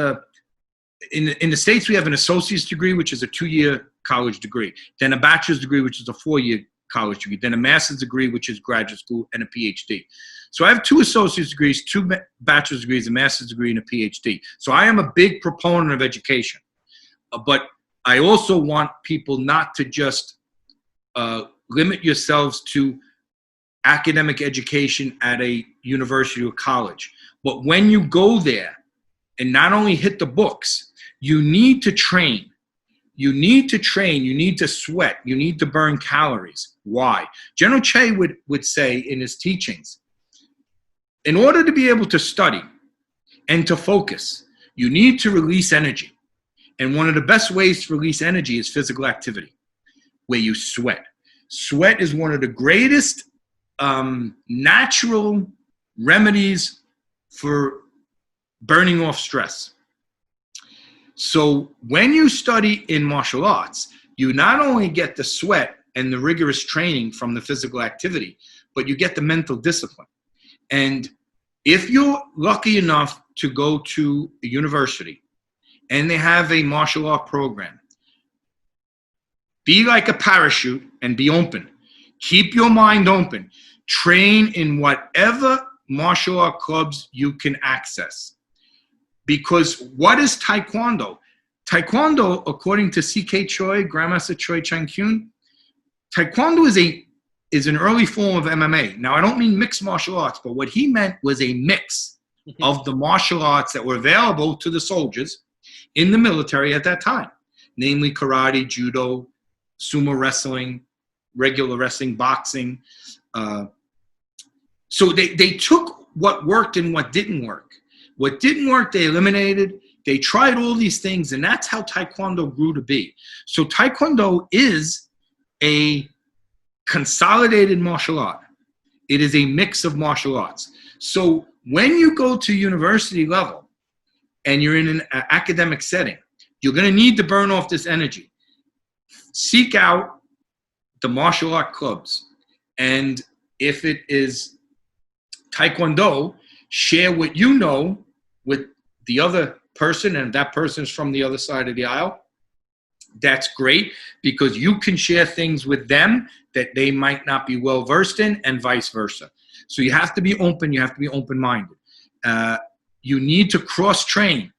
in the States, we have an associate's degree, which is a 2-year college degree, then a bachelor's degree, which is a 4-year college degree, then a master's degree, which is graduate school, and a PhD. So I have 2 associate's degrees, 2 bachelor's degrees, a master's degree, and a PhD. So I am a big proponent of education. But I also want people not to just limit yourselves to academic education at a university or college. But when you go there and not only hit the books, you need to train. You need to train. You need to sweat. You need to burn calories. Why? General Che would say in his teachings, in order to be able to study and to focus, you need to release energy. And one of the best ways to release energy is physical activity, where you sweat. Sweat is one of the greatest natural remedies for burning off stress. So when you study in martial arts, you not only get the sweat and the rigorous training from the physical activity, but you get the mental discipline. And if you're lucky enough to go to a university and they have a martial art program, be like a parachute and be open. Keep your mind open. Train in whatever martial art clubs you can access. Because what is Taekwondo? Taekwondo, according to C.K. Choi, Grandmaster Choi Chang-kyun, Taekwondo is an early form of MMA. Now, I don't mean mixed martial arts, but what he meant was a mix of the martial arts that were available to the soldiers in the military at that time, namely karate, judo, sumo wrestling, regular wrestling, boxing. So they took what worked and what didn't work. What didn't work, they eliminated. They tried all these things, and that's how Taekwondo grew to be. So Taekwondo is a consolidated martial art. It is a mix of martial arts. So when you go to university level and you're in an academic setting, you're going to need to burn off this energy. Seek out the martial art clubs. And if it is Taekwondo, share what you know with the other person, and if that person is from the other side of the aisle, that's great, because you can share things with them that they might not be well versed in, and vice versa. So you have to be open. You have to be open-minded. You need to cross-train.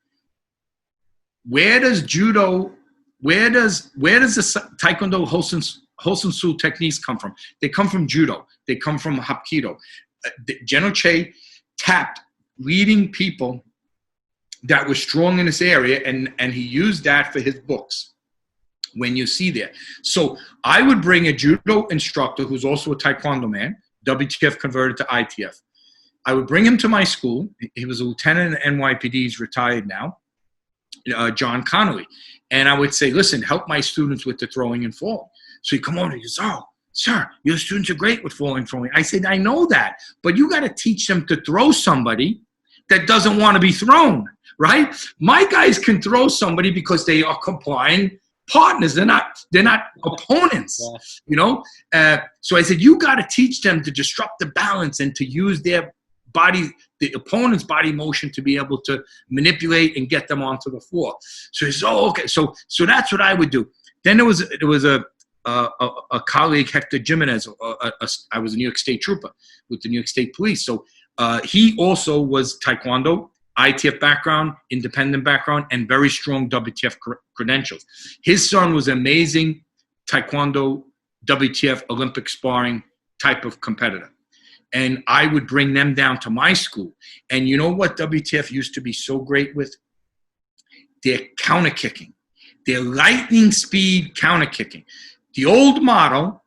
Where does judo? Where does the Taekwondo Hosen-Su techniques come from? They come from judo. They come from Hapkido. General Che tapped leading people that were strong in this area, and he used that for his books when you see there. So I would bring a judo instructor who's also a Taekwondo man, WTF converted to ITF. I would bring him to my school. He was a lieutenant in NYPD. He's retired now, John Connolly. And I would say, listen, help my students with the throwing and falling. So he'd come over and he goes, oh, sir, your students are great with falling and throwing. I said, I know that, but you got to teach them to throw somebody that doesn't want to be thrown, right? My guys can throw somebody because they are complying partners. They're not opponents, you know? So I said, you got to teach them to disrupt the balance and to use their body, the opponent's body motion, to be able to manipulate and get them onto the floor. So he said, oh, okay. So that's what I would do. Then there was a colleague, Hector Jimenez. I was a New York State trooper with the New York State Police. So he also was Taekwondo, ITF background, independent background, and very strong WTF credentials. His son was amazing Taekwondo, WTF, Olympic sparring type of competitor. And I would bring them down to my school. And you know what WTF used to be so great with? Their counter kicking, their lightning speed counter kicking. The old model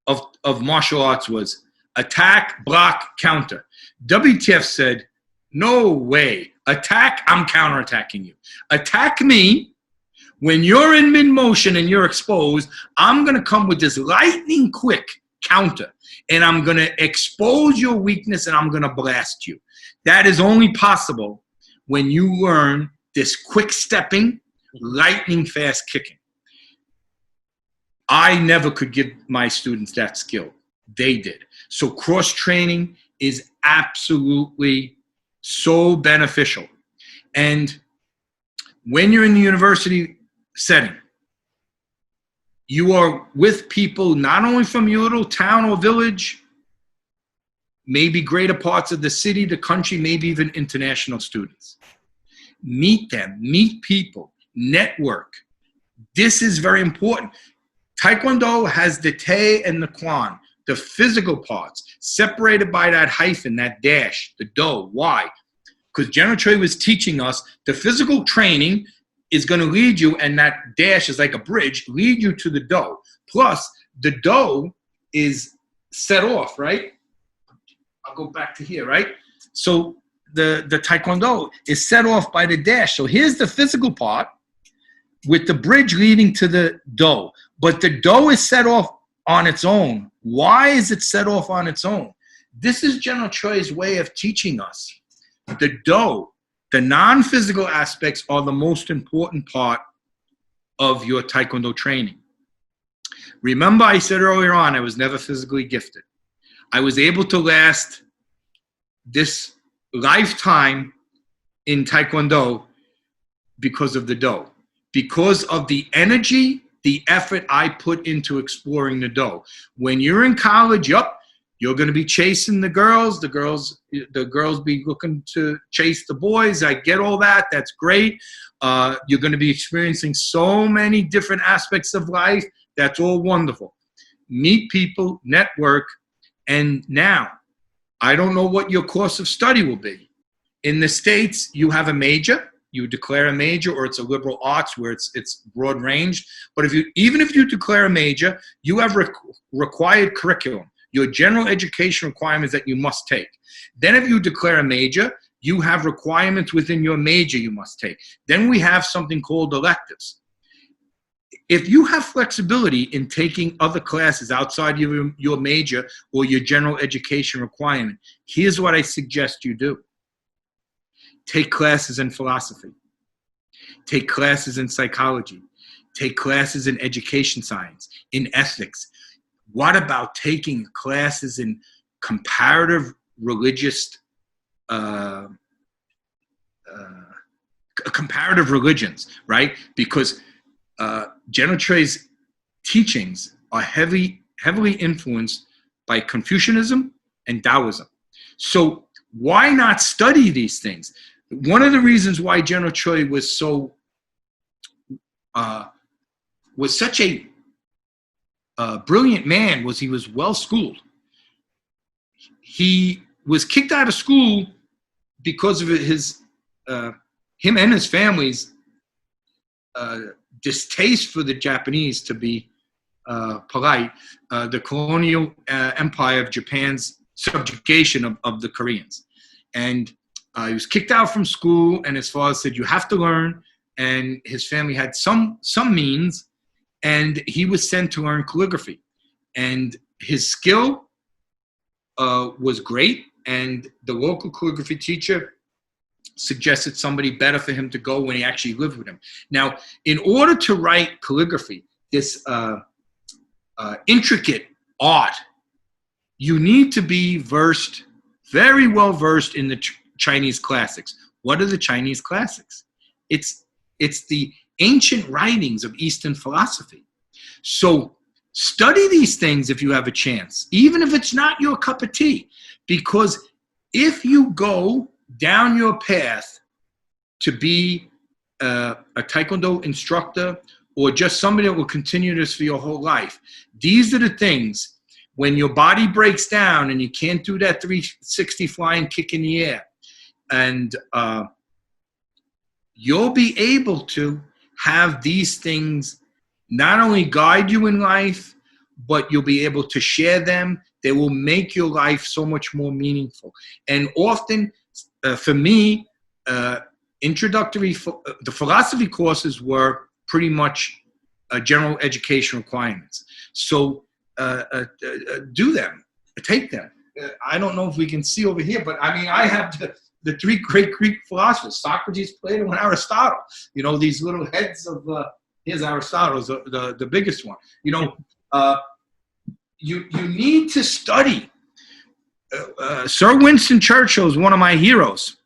of martial arts was attack, block, counter. WTF said, no way. Attack, I'm counterattacking you. Attack me. When you're in mid-motion and you're exposed, I'm going to come with this lightning quick counter, and I'm going to expose your weakness, and I'm going to blast you. That is only possible when you learn this quick stepping, lightning fast kicking. I never could give my students that skill. They did. So cross-training is absolutely so beneficial. And when you're in the university setting, you are with people not only from your little town or village, maybe greater parts of the city, the country, maybe even international students. Meet them, meet people, network. This is very important. Taekwondo has the Tae and the Kwon, the physical parts, separated by that hyphen, that dash, the Do. Why? Because General Choi was teaching us the physical training is going to lead you, and that dash is like a bridge, lead you to the Do. Plus, the Do is set off, right? I'll go back to here, right? So the Taekwondo is set off by the dash. So here's the physical part with the bridge leading to the Do. But the Do is set off on its own. Why is it set off on its own? This is General Choi's way of teaching us. The Do, the non-physical aspects, are the most important part of your Taekwondo training. Remember, I said earlier on, I was never physically gifted. I was able to last this lifetime in Taekwondo because of the Do, because of the energy, the effort I put into exploring the Do. When you're in college, you're going to be chasing the girls. The girls be looking to chase the boys. I get all that. That's great. You're going to be experiencing so many different aspects of life. That's all wonderful. Meet people, network, and now, I don't know what your course of study will be. In the States, you have a major. You declare a major, or it's a liberal arts where it's broad ranged. But even if you declare a major, you have required curriculum. Your general education requirements that you must take. Then if you declare a major, you have requirements within your major you must take. Then we have something called electives. If you have flexibility in taking other classes outside your major or your general education requirement, here's what I suggest you do. Take classes in philosophy. Take classes in psychology. Take classes in education science, in ethics. What about taking classes in comparative comparative religions, right? Because General Choi's teachings are heavily influenced by Confucianism and Taoism. So why not study these things? One of the reasons why General Choi was such a brilliant man was he was well schooled. He was kicked out of school because of him and his family's distaste for the Japanese to be polite, the colonial empire of Japan's subjugation of the Koreans. And he was kicked out from school, and his father said, you have to learn. And his family had some means, and he was sent to learn calligraphy. And his skill was great, and the local calligraphy teacher suggested somebody better for him to go when he actually lived with him. Now, in order to write calligraphy, this intricate art, you need to be very well versed in the Chinese classics. What are the Chinese classics? It's the ancient writings of Eastern philosophy. So study these things if you have a chance, even if it's not your cup of tea, because if you go down your path to be a Taekwondo instructor or just somebody that will continue this for your whole life, these are the things when your body breaks down and you can't do that 360 flying kick in the air, and you'll be able to have these things not only guide you in life, but you'll be able to share them. They will make your life so much more meaningful. And often, for me, the philosophy courses were pretty much general education requirements. So do them, take them. I don't know if we can see over here, but I mean, I have the three great Greek philosophers, Socrates, Plato, and Aristotle. You know, these little heads of, here's Aristotle, the biggest one. You know, you need to study. Sir Winston Churchill is one of my heroes.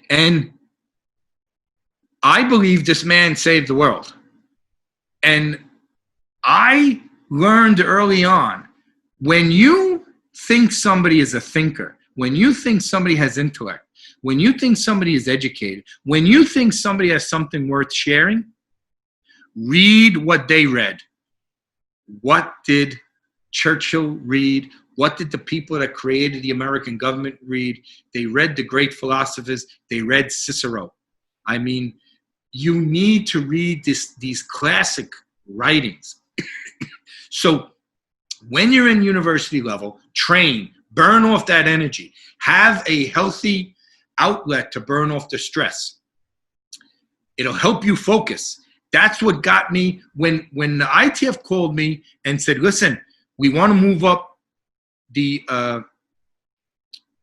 And I believe this man saved the world. And I learned early on, when you think somebody is a thinker, when you think somebody has intellect, when you think somebody is educated, when you think somebody has something worth sharing, read what they read. What did Churchill read? What did the people that created the American government read? They read the great philosophers. They read Cicero. I mean, you need to read these classic writings. So when you're in university level, train, burn off that energy. Have a healthy outlet to burn off the stress. It'll help you focus. That's what got me when the ITF called me and said, listen, we want to move up the,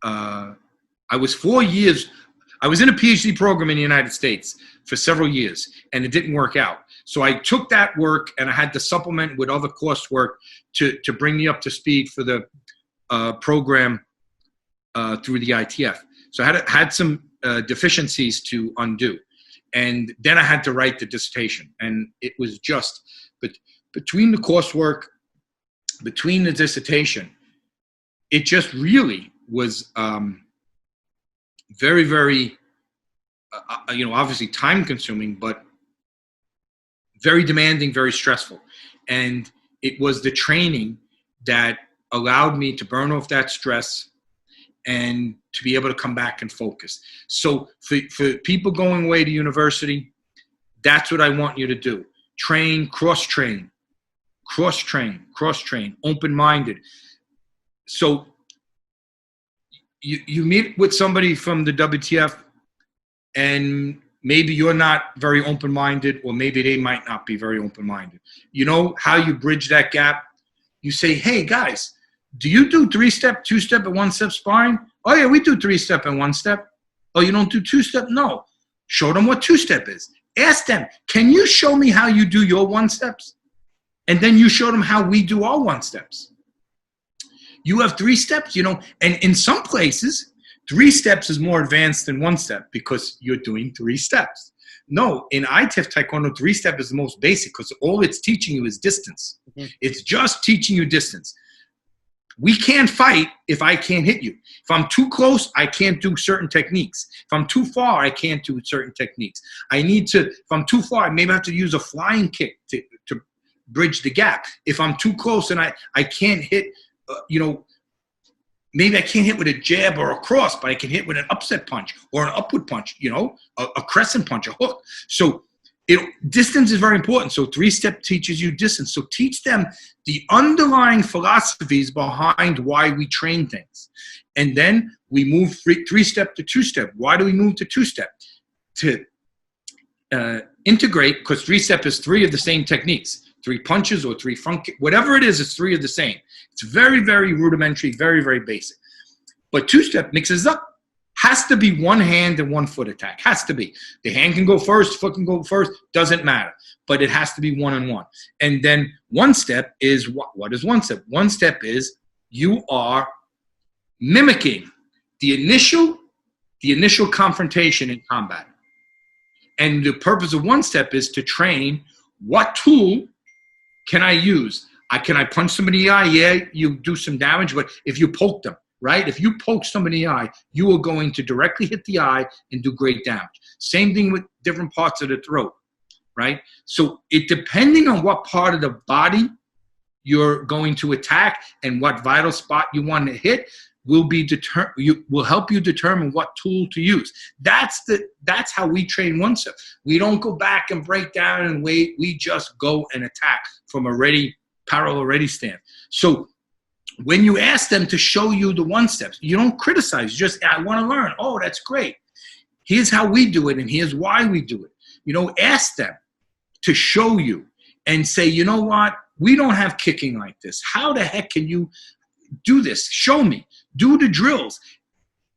I was 4 years, I was in a PhD program in the United States for several years, and it didn't work out. So I took that work and I had to supplement with other coursework to bring me up to speed for the program through the ITF. So I had some deficiencies to undo. And then I had to write the dissertation. And it was just, but between the coursework, between the dissertation, it just really was very, very, you know, obviously time consuming, but very demanding, very stressful. And it was the training that allowed me to burn off that stress and to be able to come back and focus. So for people going away to university, that's what I want you to do. Train, cross-train, open-minded. So you meet with somebody from the WTF and maybe you're not very open-minded, or maybe they might not be very open-minded. You know how you bridge that gap? You say, hey, guys, do you do 3-step, 2-step, and 1-step sparring? Oh, yeah, we do 3-step and 1-step. Oh, you don't do 2-step? No. Show them what 2-step is. Ask them, can you show me how you do your 1-steps? And then you show them how we do our 1-steps. You have 3 steps, you know, and in some places, 3 steps is more advanced than 1-step because you're doing 3 steps. No, in ITF Taekwondo, 3-step is the most basic because all it's teaching you is distance. Mm-hmm. It's just teaching you distance. We can't fight if I can't hit you. If I'm too close, I can't do certain techniques. If I'm too far, I can't do certain techniques. I need to, if I'm too far, I maybe have to use a flying kick to bridge the gap. If I'm too close and I can't hit, you know, maybe I can't hit with a jab or a cross, but I can hit with an upset punch or an upward punch, you know, a crescent punch, a hook. So Distance is very important. So 3-step teaches you distance. So teach them the underlying philosophies behind why we train things. And then we move 3-step to 2-step. Why do we move to 2-step? To integrate, because 3-step is 3 of the same techniques. 3 punches or 3 front kick, whatever it is, it's 3 of the same. It's very, very rudimentary, very, very basic. But 2-step mixes up. Has to be 1 hand and 1 foot attack. Has to be. The hand can go first, foot can go first, doesn't matter. But it has to be 1 and 1. And then 1-step is what is 1-step? 1-step is you are mimicking the initial confrontation in combat. And the purpose of 1-step is to train what tool can I use. Can I punch somebody in the eye? Yeah, you do some damage, but if you poke them, right? If you poke somebody in the eye, you are going to directly hit the eye and do great damage. Same thing with different parts of the throat, right? So depending on what part of the body you're going to attack and what vital spot you want to hit will help you determine what tool to use. That's how we train 1-step. We don't go back and break down and wait. We just go and attack from a parallel ready stand. So when you ask them to show you the 1-steps, you don't criticize. You just, I want to learn. Oh, that's great. Here's how we do it, and here's why we do it. Ask them to show you and say, you know what? We don't have kicking like this. How the heck can you do this? Show me. Do the drills.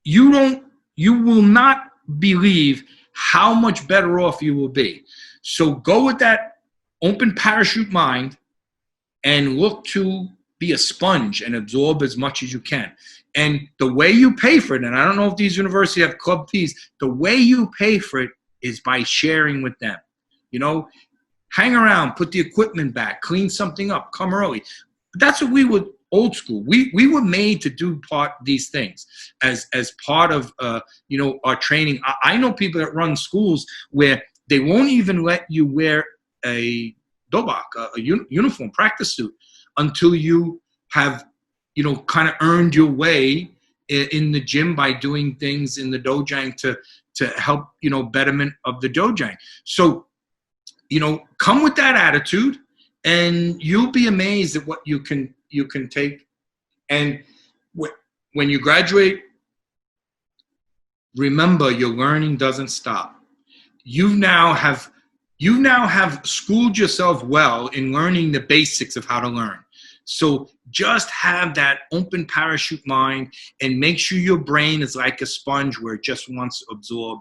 You will not believe how much better off you will be. So go with that open parachute mind and look to be a sponge and absorb as much as you can. And the way you pay for it, and I don't know if these universities have club fees, the way you pay for it is by sharing with them. Hang around, put the equipment back, clean something up, come early. That's what we would old school. We were made to do these things as part of our training. I know people that run schools where they won't even let you wear a dobak, a uniform practice suit, until you have kind of earned your way in the gym by doing things in the dojang to help betterment of the dojang. So come with that attitude, and you'll be amazed at what you can take. And when you graduate, remember your learning doesn't stop. You now have schooled yourself well in learning the basics of how to learn. So just have that open parachute mind and make sure your brain is like a sponge where it just wants to absorb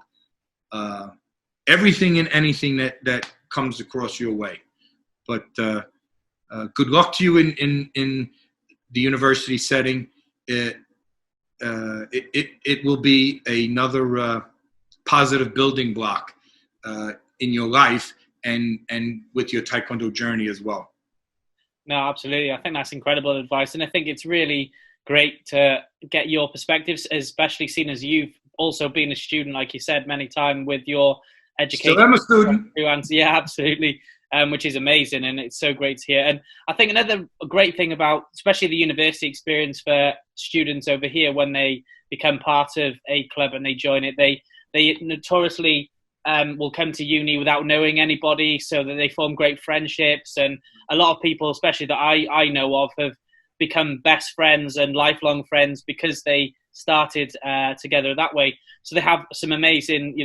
everything and anything that comes across your way. But good luck to you in the university setting. It will be another positive building block in your life and with your Taekwondo journey as well. No, absolutely. I think that's incredible advice. And I think it's really great to get your perspectives, especially seeing as you've also been a student, like you said, many times with your education. So I'm a student. Yeah, absolutely. Which is amazing. And it's so great to hear. And I think another great thing about, especially the university experience for students over here, when they become part of a club and they join it, they notoriously will come to uni without knowing anybody, so that they form great friendships. And a lot of people, especially that I know of, have become best friends and lifelong friends because they started together that way. So they have some amazing,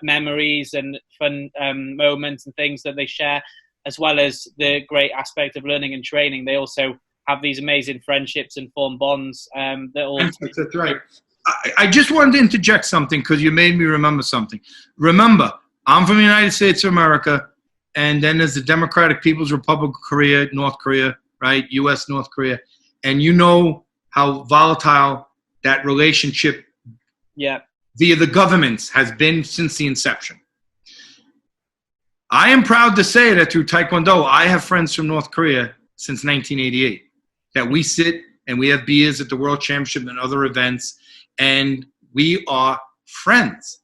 memories and fun moments and things that they share, as well as the great aspect of learning and training. They also have these amazing friendships and form bonds. That's right. I just wanted to interject something because you made me remember something. Remember, I'm from the United States of America, and then there's the Democratic People's Republic of Korea, North Korea, right? U.S., North Korea. And you know how volatile that relationship via the governments has been since the inception. I am proud to say that through Taekwondo, I have friends from North Korea since 1988, that we sit and we have beers at the World Championship and other events, and we are friends.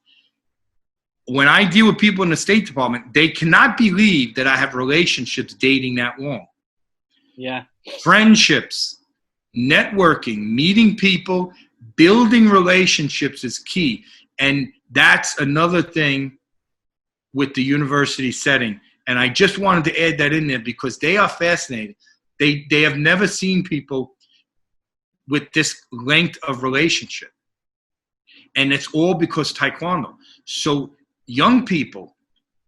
When I deal with people in the State Department, they cannot believe that I have relationships dating that long. Yeah. Friendships, networking, meeting people, building relationships is key. And that's another thing with the university setting. And I just wanted to add that in there because they are fascinated. They have never seen people with this length of relationship. And it's all because Taekwondo. So young people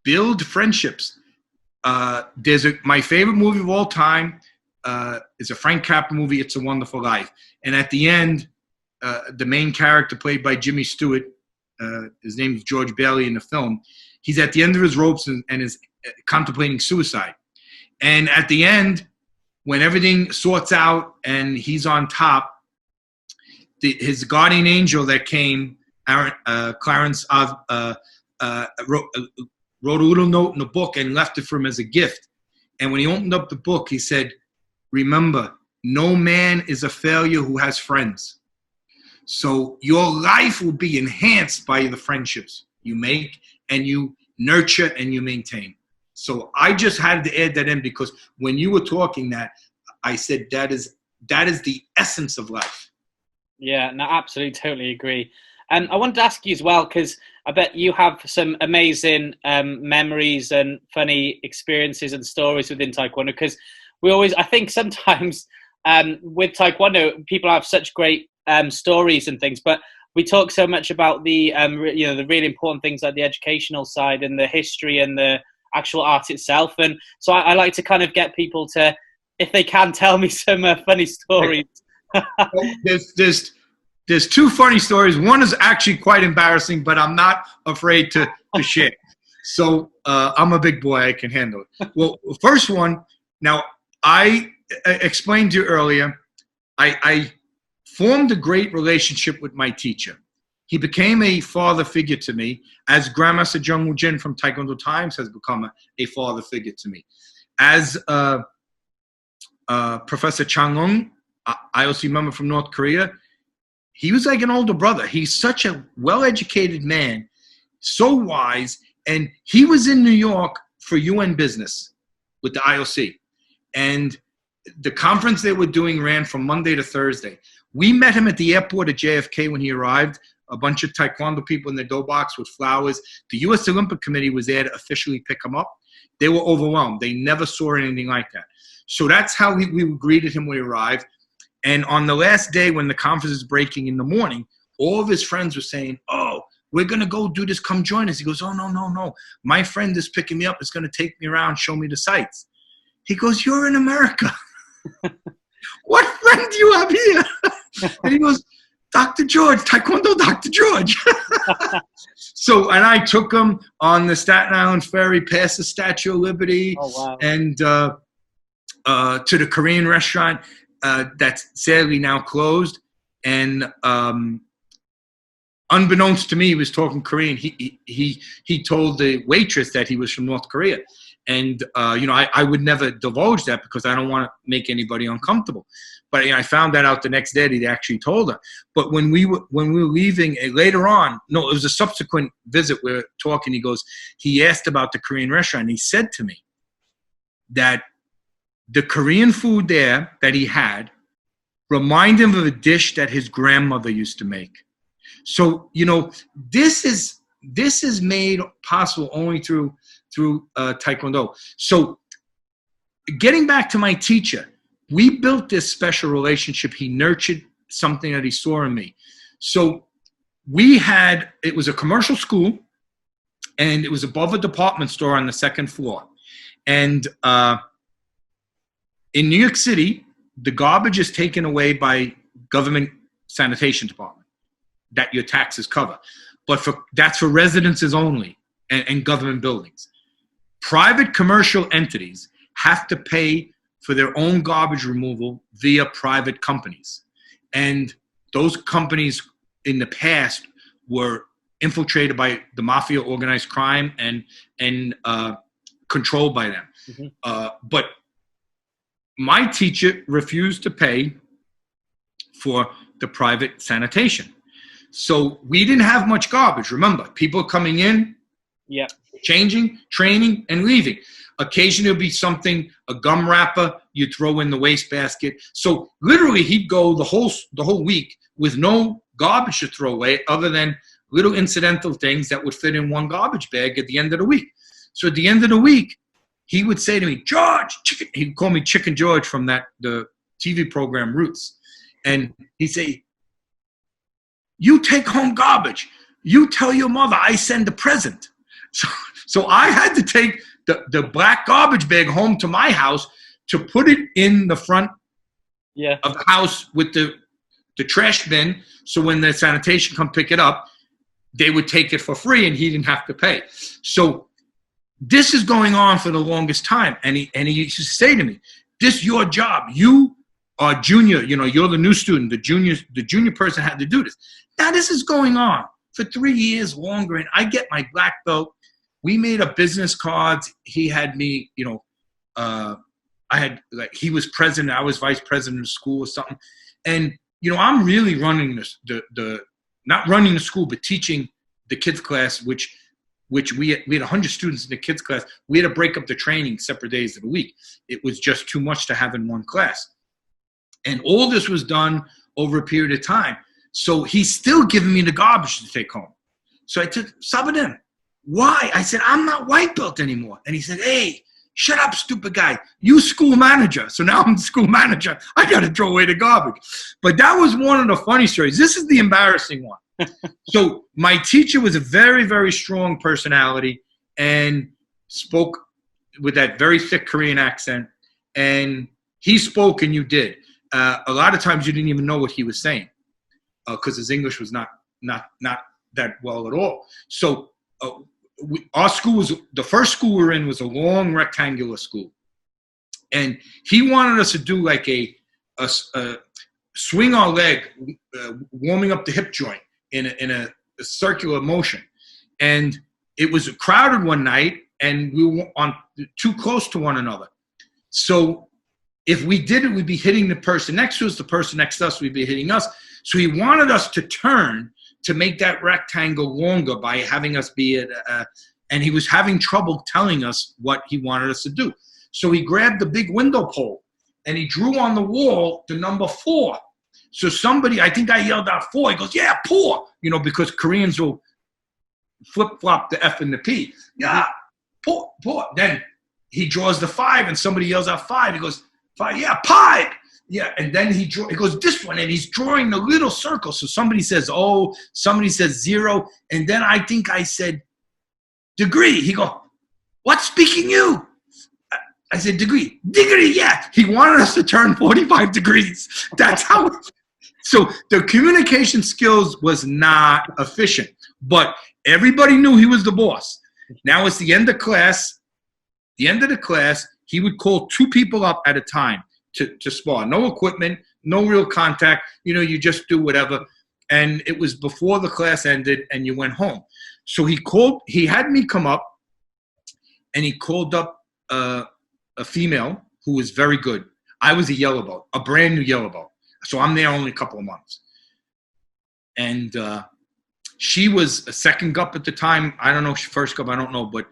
build friendships. My favorite movie of all time is a Frank Capra movie, It's a Wonderful Life. And at the end, the main character played by Jimmy Stewart, his name is George Bailey in the film, he's at the end of his ropes and is contemplating suicide. And at the end, when everything sorts out and he's on top, his guardian angel that came, Clarence, wrote a little note in the book and left it for him as a gift. And when he opened up the book, he said, "Remember, no man is a failure who has friends." So your life will be enhanced by the friendships you make and you nurture and you maintain. So I just had to add that in because when you were talking that, I said that is the essence of life. Yeah, no, absolutely, totally agree. And I wanted to ask you as well, because I bet you have some amazing memories and funny experiences and stories within Taekwondo, because I think sometimes with Taekwondo, people have such great stories and things, but we talk so much about the the really important things like the educational side and the history and the actual art itself. And so I like to kind of get people to, if they can, tell me some funny stories. There's two funny stories. One is actually quite embarrassing, but I'm not afraid to share. So I'm a big boy. I can handle it. Well, the first one, now I explained to you earlier, I formed a great relationship with my teacher. He became a father figure to me, as Grandmaster Jung Woo Jin from Taekwondo Times has become a father figure to me. As Professor Chang Lung, IOC member from North Korea, he was like an older brother. He's such a well-educated man, so wise, and he was in New York for UN business with the IOC. And the conference they were doing ran from Monday to Thursday. We met him at the airport at JFK when he arrived, a bunch of Taekwondo people in the dough box with flowers. The U.S. Olympic Committee was there to officially pick him up. They were overwhelmed. They never saw anything like that. So that's how we greeted him when he arrived. And on the last day when the conference is breaking in the morning, all of his friends were saying, "Oh, we're going to go do this. Come join us." He goes, "Oh, no. My friend is picking me up. It's going to take me around, show me the sights." He goes, "You're in America. What friend do you have here?" And he goes, "Dr. George, Taekwondo Dr. George." So, and I took him on the Staten Island ferry past the Statue of Liberty. Oh, wow. And to the Korean restaurant that's sadly now closed. And unbeknownst to me, he was talking Korean. He told the waitress that he was from North Korea. And, I would never divulge that because I don't want to make anybody uncomfortable. But I found that out the next day that he actually told her. But when we were leaving later on, no, it was a subsequent visit. We were talking. He asked about the Korean restaurant. And he said to me that the Korean food there that he had reminded him of a dish that his grandmother used to make. So, this is made possible only through Taekwondo. So getting back to my teacher, we built this special relationship. He nurtured something that he saw in me. So it was a commercial school, and it was above a department store on the second floor. And in New York City, the garbage is taken away by government sanitation department that your taxes cover. But that's for residences only and government buildings. Private commercial entities have to pay for their own garbage removal via private companies. And those companies in the past were infiltrated by the mafia, organized crime, and controlled by them. Mm-hmm. But my teacher refused to pay for the private sanitation. So we didn't have much garbage. Remember, people coming in, changing, training, and leaving. Occasionally there'll be something, a gum wrapper you throw in the wastebasket. So literally he'd go the whole week with no garbage to throw away other than little incidental things that would fit in one garbage bag at the end of the week. So at the end of the week, he would say to me, George, chicken. He'd call me Chicken George from the TV program Roots. And he'd say, you take home garbage. You tell your mother I send a present. So I had to take the black garbage bag home to my house to put it in the front of the house with the trash bin. So when the sanitation come pick it up, they would take it for free and he didn't have to pay. So this is going on for the longest time. And he used to say to me, this is your job. You are junior, you're the new student. The junior person had to do this. Now this is going on for 3 years longer. And I get my black belt. We made up business cards. He had me, he was president. I was vice president of the school or something. And, I'm really running not running the school, but teaching the kids class, which we had 100 students in the kids class. We had to break up the training separate days of the week. It was just too much to have in one class. And all this was done over a period of time. So he's still giving me the garbage to take home. So I took some of them. Why? I said, I'm not white belt anymore. And he said, hey, shut up, stupid guy. You school manager. So now I'm the school manager. I got to throw away the garbage. But that was one of the funny stories. This is the embarrassing one. So my teacher was a very, very strong personality and spoke with that very thick Korean accent. And he spoke and you did. A lot of times you didn't even know what he was saying because his English was not that well at all. So our school was, the first school we were in was a long rectangular school. And he wanted us to do like a swing our leg, warming up the hip joint in a circular motion. And it was crowded one night and we were on too close to one another. So if we did it, we'd be hitting the person next to us, the person next to us, we'd be hitting us. So he wanted us to turn to make that rectangle longer by having us be at, and he was having trouble telling us what he wanted us to do. So he grabbed the big window pole and he drew on the wall the number 4. So somebody, I think I yelled out 4. He goes, yeah, 4, because Koreans will flip-flop the F and the P. Yeah, 4. Then he draws the 5 and somebody yells out 5. He goes, 5, yeah, pipe. Yeah, and then he goes this one, and he's drawing the little circle. So somebody says, oh, somebody says 0, and then I think I said degree. He goes, what's speaking you? I said degree. Degree, yeah. He wanted us to turn 45 degrees. That's how. So the communication skills was not efficient, but everybody knew he was the boss. Now it's the end of class. The end of the class, he would call 2 people up at a time to spar. No equipment, no real contact. You just do whatever. And it was before the class ended and you went home. So he had me come up and he called up a female who was very good. I was a yellow belt, a brand new yellow belt. So I'm there only a couple of months. And she was a second gup at the time. I don't know, first gup, I don't know, but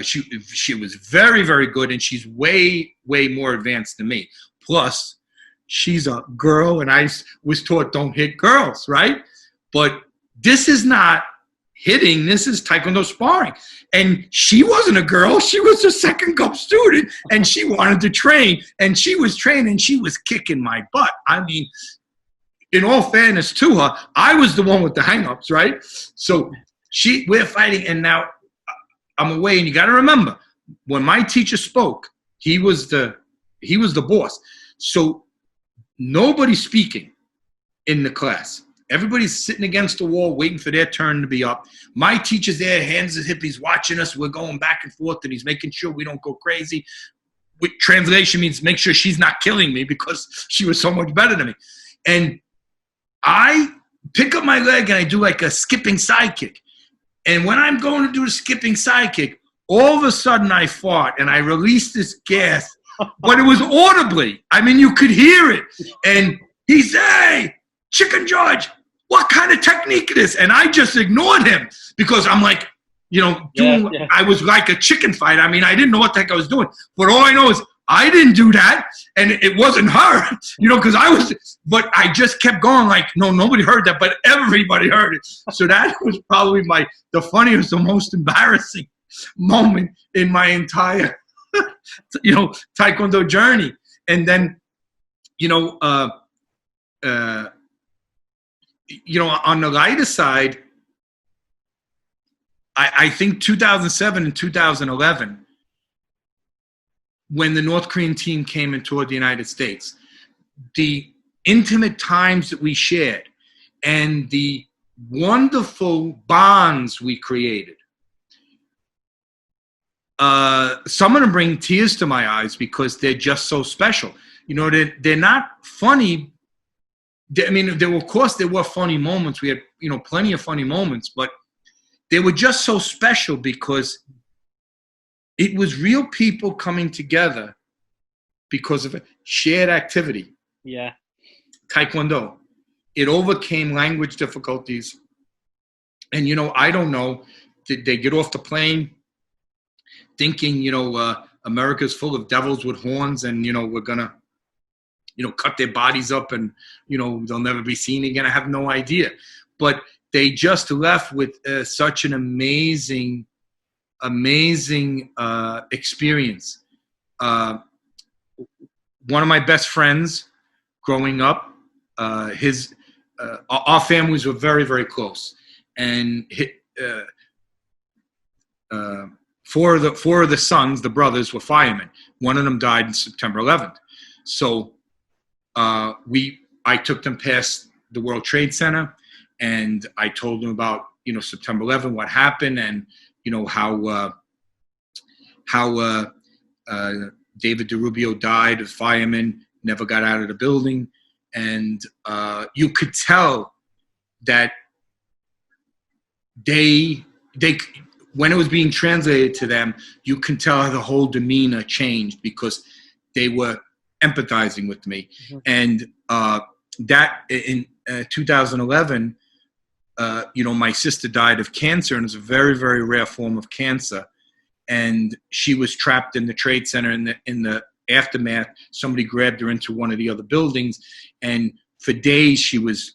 she was very, very good, and she's way, way more advanced than me. Plus, she's a girl, and I was taught don't hit girls, right? But this is not hitting. This is Taekwondo sparring. And she wasn't a girl. She was a second cup student, and she wanted to train. And she was training, and she was kicking my butt. I mean, in all fairness to her, I was the one with the hang-ups, right? So we're fighting, and now I'm away. And you got to remember, when my teacher spoke, he was the boss. So nobody's speaking in the class. Everybody's sitting against the wall waiting for their turn to be up. My teacher's there, hands at hip, he's watching us. We're going back and forth, and he's making sure we don't go crazy. Which translation means make sure she's not killing me because she was so much better than me. And I pick up my leg, and I do like a skipping side kick. And when I'm going to do the skipping side kick, all of a sudden I fart, and I released this gas, but it was audibly. I mean, you could hear it. And he said, hey, Chicken George, what kind of technique is this? And I just ignored him because I'm like, I was like a chicken fight. I mean, I didn't know what the heck I was doing. But all I know is I didn't do that, and it wasn't her, because but I just kept going like, no, nobody heard that, but everybody heard it. So that was probably the funniest, the most embarrassing moment in my entire, Taekwondo journey. And then, on the lighter side, I think 2007 and 2011, when the North Korean team came and toured the United States, the intimate times that we shared and the wonderful bonds we created, some of them bring tears to my eyes because they're just so special. They're not funny. Of course, there were funny moments. We had, plenty of funny moments, but they were just so special because it was real people coming together because of a shared activity. Yeah. Taekwondo. It overcame language difficulties. And, I don't know, did they get off the plane thinking, America's full of devils with horns and, we're going to, cut their bodies up and, they'll never be seen again. I have no idea. But they just left with such an amazing experience. One of my best friends growing up, our families were very, very close. And four of the sons, the brothers, were firemen. One of them died on September 11th. So I took them past the World Trade Center, and I told them about September 11th, what happened, and how David DeRubio died, a fireman, never got out of the building, and you could tell that they when it was being translated to them, you can tell how the whole demeanor changed because they were empathizing with me. Mm-hmm. And that in 2011, my sister died of cancer, and it's a very, very rare form of cancer. And she was trapped in the Trade Center in the aftermath. Somebody grabbed her into one of the other buildings, and for days she was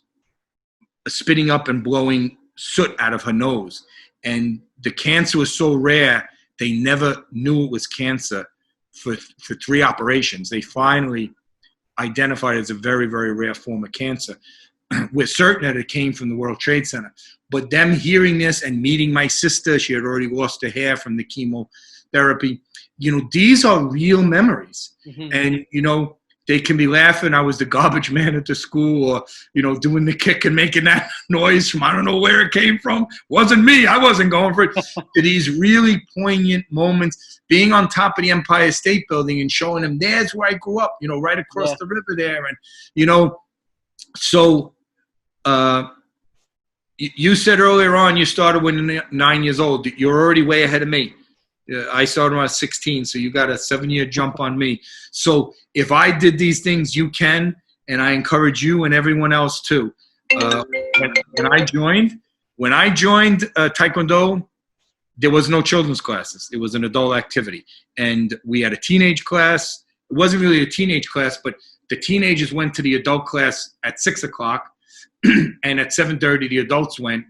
spitting up and blowing soot out of her nose. And the cancer was so rare, they never knew it was cancer for 3 operations. They finally identified it as a very, very rare form of cancer. We're certain that it came from the World Trade Center. But them hearing this and meeting my sister, she had already lost her hair from the chemotherapy. These are real memories. Mm-hmm. And, they can be laughing. I was the garbage man at the school, or, doing the kick and making that noise from I don't know where it came from. Wasn't me. I wasn't going for it. These really poignant moments, being on top of the Empire State Building and showing them, there's where I grew up, right across the river there. And, so you said earlier on you started when you were 9 years old. You're already way ahead of me. I started when I was 16, so you got a 7-year jump on me. So if I did these things, you can, and I encourage you and everyone else too. When I joined Taekwondo, there was no children's classes. It was an adult activity. And we had a teenage class. It wasn't really a teenage class, but the teenagers went to the adult class at 6 o'clock, and at 7:30 the adults went.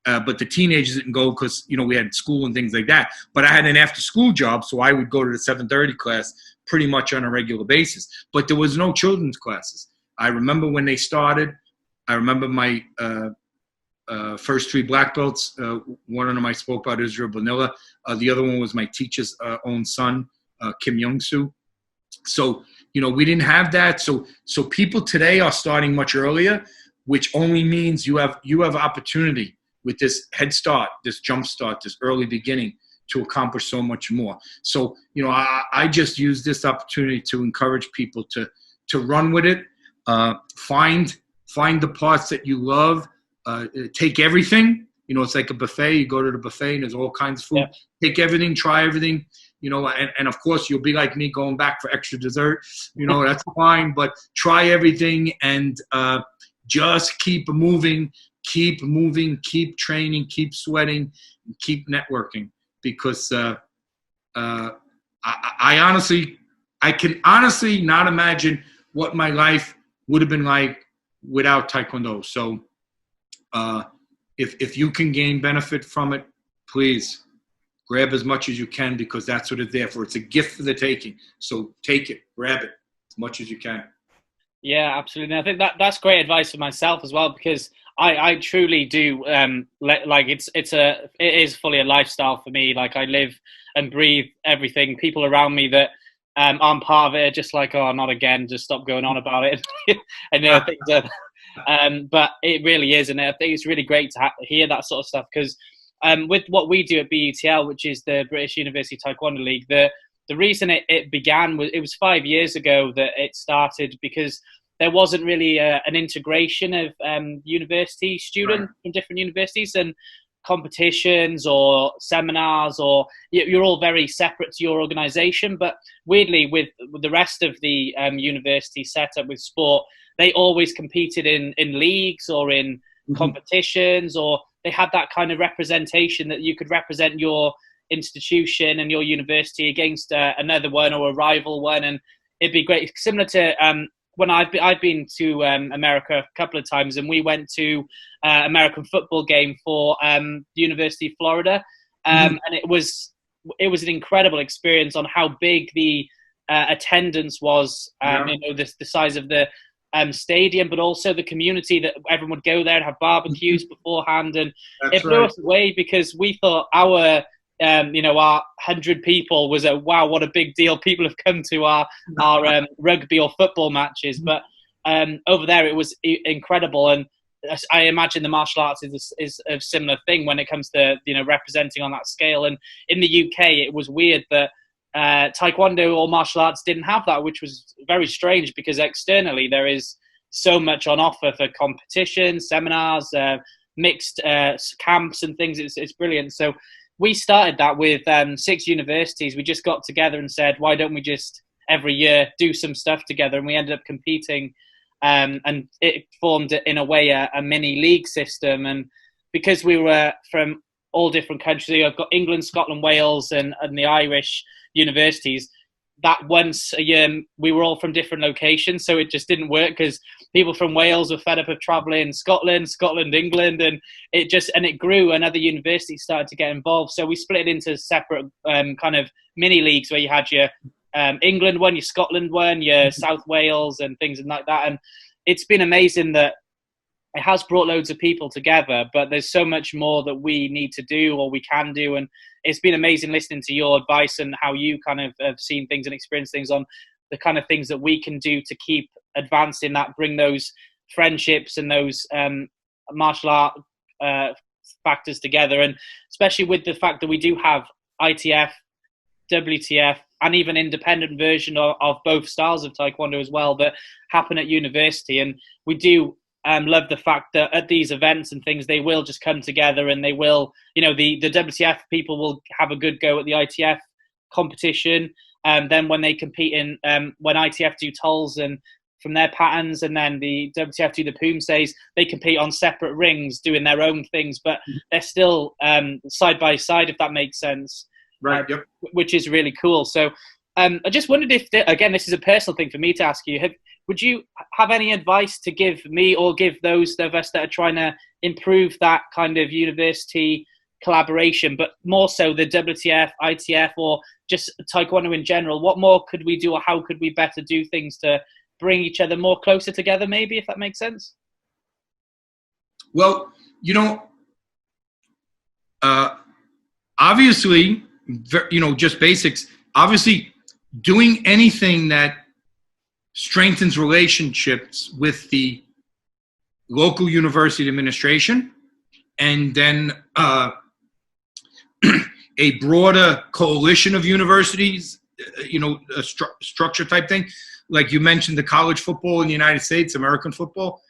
But the teenagers didn't go because, we had school and things like that. But I had an after-school job, so I would go to the 7:30 class pretty much on a regular basis. But there was no children's classes. I remember when they started. I remember my first 3 black belts. One of them I spoke about, Israel Bonilla. The other one was my teacher's own son, Kim Young-soo. So, we didn't have that. So people today are starting much earlier, which only means you have opportunity with this head start, this jump start, this early beginning to accomplish so much more. So, I just use this opportunity to encourage people to run with it, find the parts that you love, take everything. It's like a buffet. You go to the buffet and there's all kinds of food. Yeah. Take everything, try everything, and of course you'll be like me going back for extra dessert. That's fine, but try everything and just keep moving, keep training, keep sweating, keep networking. Because I honestly, I can honestly not imagine what my life would have been like without Taekwondo. So if you can gain benefit from it, please grab as much as you can, because that's what it's there for. It's a gift for the taking. So take it, grab it as much as you can. Yeah, absolutely. And I think that's great advice for myself as well, because I truly do like it is fully a lifestyle for me. Like I live and breathe everything. People around me that aren't part of it are just like, oh, not again, just stop going on about it. And things are, but it really is, and I think it's really great to hear that sort of stuff, because with what we do at BUTL, which is the British University Taekwondo League, the reason it began was, it was 5 years ago that it started, because there wasn't really an integration of university students from different universities, and competitions or seminars, or you're all very separate to your organization. But weirdly, with the rest of the university setup with sport, they always competed in leagues or in competitions, or they had that kind of representation that you could represent your institution and your university against another one or a rival one. And it'd be great, similar to when I've been to America a couple of times, and we went to American football game for the University of Florida, and it was an incredible experience on how big the attendance was, the size of the stadium, but also the community, that everyone would go there and have barbecues beforehand, and it blew us away, because we thought our 100 people was wow, what a big deal. People have come to our rugby or football matches. But over there, it was incredible. And I imagine the martial arts is a similar thing when it comes to, representing on that scale. And in the UK, it was weird that Taekwondo or martial arts didn't have that, which was very strange, because externally there is so much on offer for competitions, seminars, mixed camps and things. It's brilliant. So we started that with 6 universities. We just got together and said, why don't we just every year do some stuff together? And we ended up competing, and it formed, in a way, a mini league system. And because we were from all different countries, I've got England, Scotland, Wales, and the Irish universities, that once a year we were all from different locations, so it just didn't work, because people from Wales were fed up of traveling Scotland, England, and it grew, and other universities started to get involved. So we split it into separate kind of mini leagues, where you had your England one, your Scotland one, your South Wales, and things like that. And it's been amazing that it has brought loads of people together, but there's so much more that we need to do, or we can do. And it's been amazing listening to your advice and how you kind of have seen things and experienced things on the kind of things that we can do to keep advancing that, bring those friendships and those martial art factors together. And especially with the fact that we do have ITF, WTF, and even independent version of both styles of Taekwondo as well, that happen at university. And we do love the fact that at these events and things, they will just come together, and they will, the WTF people will have a good go at the ITF competition. Then when they compete in, when ITF do tolls and from their patterns, and then the WTF do the poomsays, they compete on separate rings doing their own things, but they're still side by side, if that makes sense. Right. Yep. Which is really cool. So I just wondered if, again, this is a personal thing for me to ask you, would you have any advice to give me, or give those of us that are trying to improve that kind of university collaboration, but more so the WTF, ITF, or just Taekwondo in general? What more could we do, or how could we better do things to bring each other more closer together, maybe, if that makes sense? Well, obviously, just basics. Obviously, doing anything that strengthens relationships with the local university administration, and then a broader coalition of universities, a structure type thing. Like you mentioned, the college football in the United States, American football,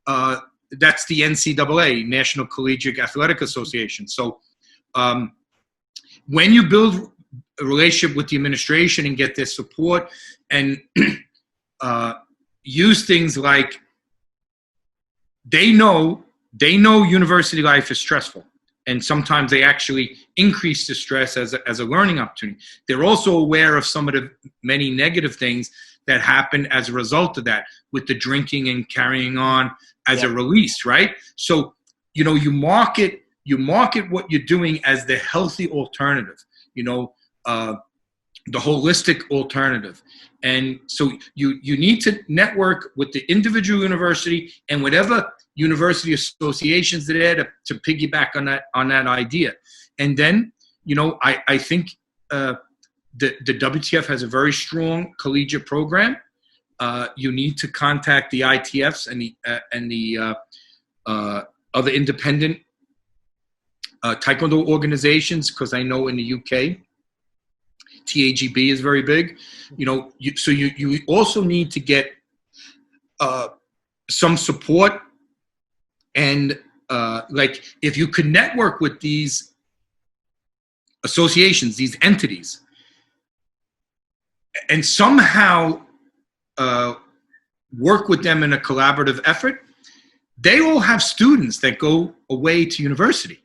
that's the NCAA, National Collegiate Athletic Association. So when you build a relationship with the administration and get their support, and use things like, they know university life is stressful, and sometimes they actually increase the stress as a learning opportunity. They're also aware of some of the many negative things that happen as a result of that, with the drinking and carrying on as a release, right? So, you know, you market what you're doing as the healthy alternative, you know, the holistic alternative. And so you need to network with the individual university and whatever university associations that are there to piggyback on that idea. And then, you know, I think the WTF has a very strong collegiate program. You need to contact the ITFs and the other independent Taekwondo organizations, because I know in the UK, TAGB is very big. You know, so you also need to get some support, and like if you could network with these associations, these entities, and somehow work with them in a collaborative effort, they all have students that go away to university.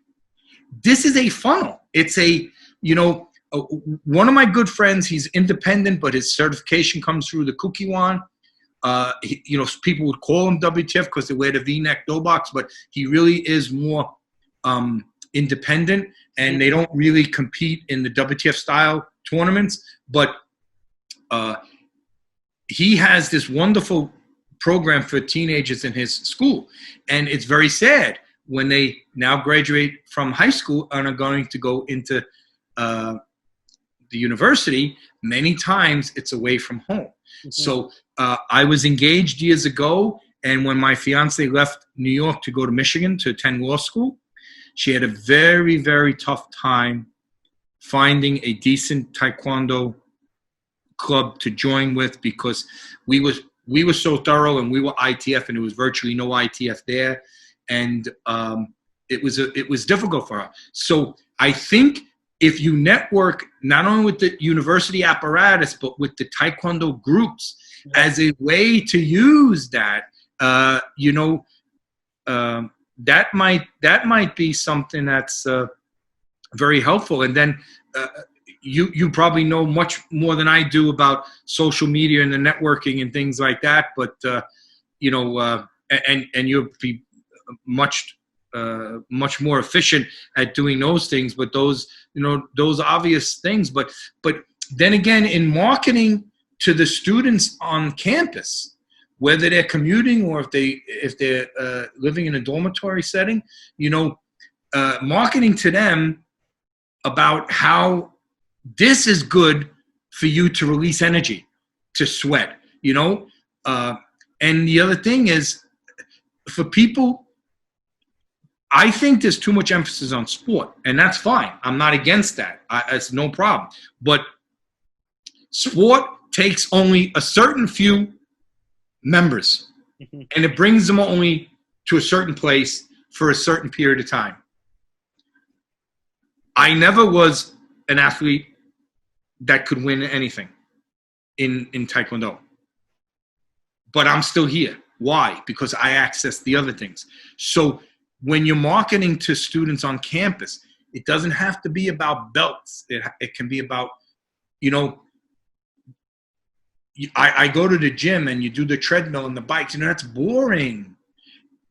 This is a funnel. It's a, you know, one of my good friends, he's independent, but his certification comes through the Kukiwan. You know, people would call him WTF because they wear the V-neck dobaks, but he really is more independent, and they don't really compete in the WTF style tournaments. But he has this wonderful program for teenagers in his school, and it's very sad when they now graduate from high school and are going to go into the university. Many times it's away from home. Mm-hmm. So I was engaged years ago, and when my fiance left New York to go to Michigan to attend law school, she had a very, very tough time finding a decent Taekwondo club to join with, because we were so thorough, and we were ITF, and there was virtually no ITF there, and it was difficult for her. So I think if you network not only with the university apparatus, but with the Taekwondo groups as a way to use that, you know, that might be something that's very helpful. And then you probably know much more than I do about social media and the networking and things like that. But you know, and you'll be much more efficient at doing those things. But those, you know, those obvious things. But then again, in marketing to the students on campus, whether they're commuting or if they're living in a dormitory setting, you know, marketing to them about how this is good for you to release energy, to sweat, you know. And the other thing is, for people, I think there's too much emphasis on sport, and that's fine. I'm not against that. It's no problem. But sport takes only a certain few members, and it brings them only to a certain place for a certain period of time. I never was an athlete that could win anything in Taekwondo. But I'm still here. Why? Because I access the other things. So when you're marketing to students on campus, it doesn't have to be about belts. It can be about, you know, I go to the gym and you do the treadmill and the bikes. You know, that's boring.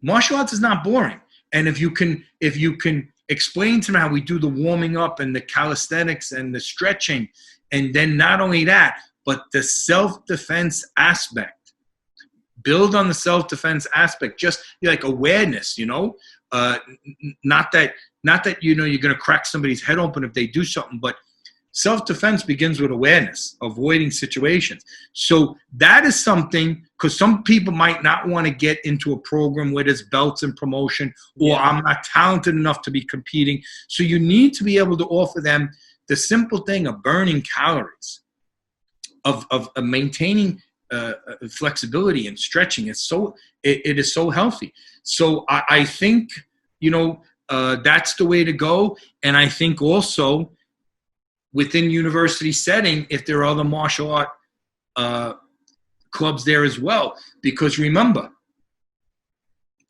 Martial arts is not boring. And if you can explain to them how we do the warming up and the calisthenics and the stretching, and then not only that, but the self-defense aspect. Build on the self-defense aspect, just like awareness, you know. Not that you know you're going to crack somebody's head open if they do something, but self-defense begins with awareness, avoiding situations. So that is something, because some people might not want to get into a program where there's belts and promotion, or I'm not talented enough to be competing. So you need to be able to offer them the simple thing of burning calories, of maintaining flexibility and stretching. It is so healthy. So I think, you know, that's the way to go. And I think also within university setting, if there are other martial art clubs there as well, because remember,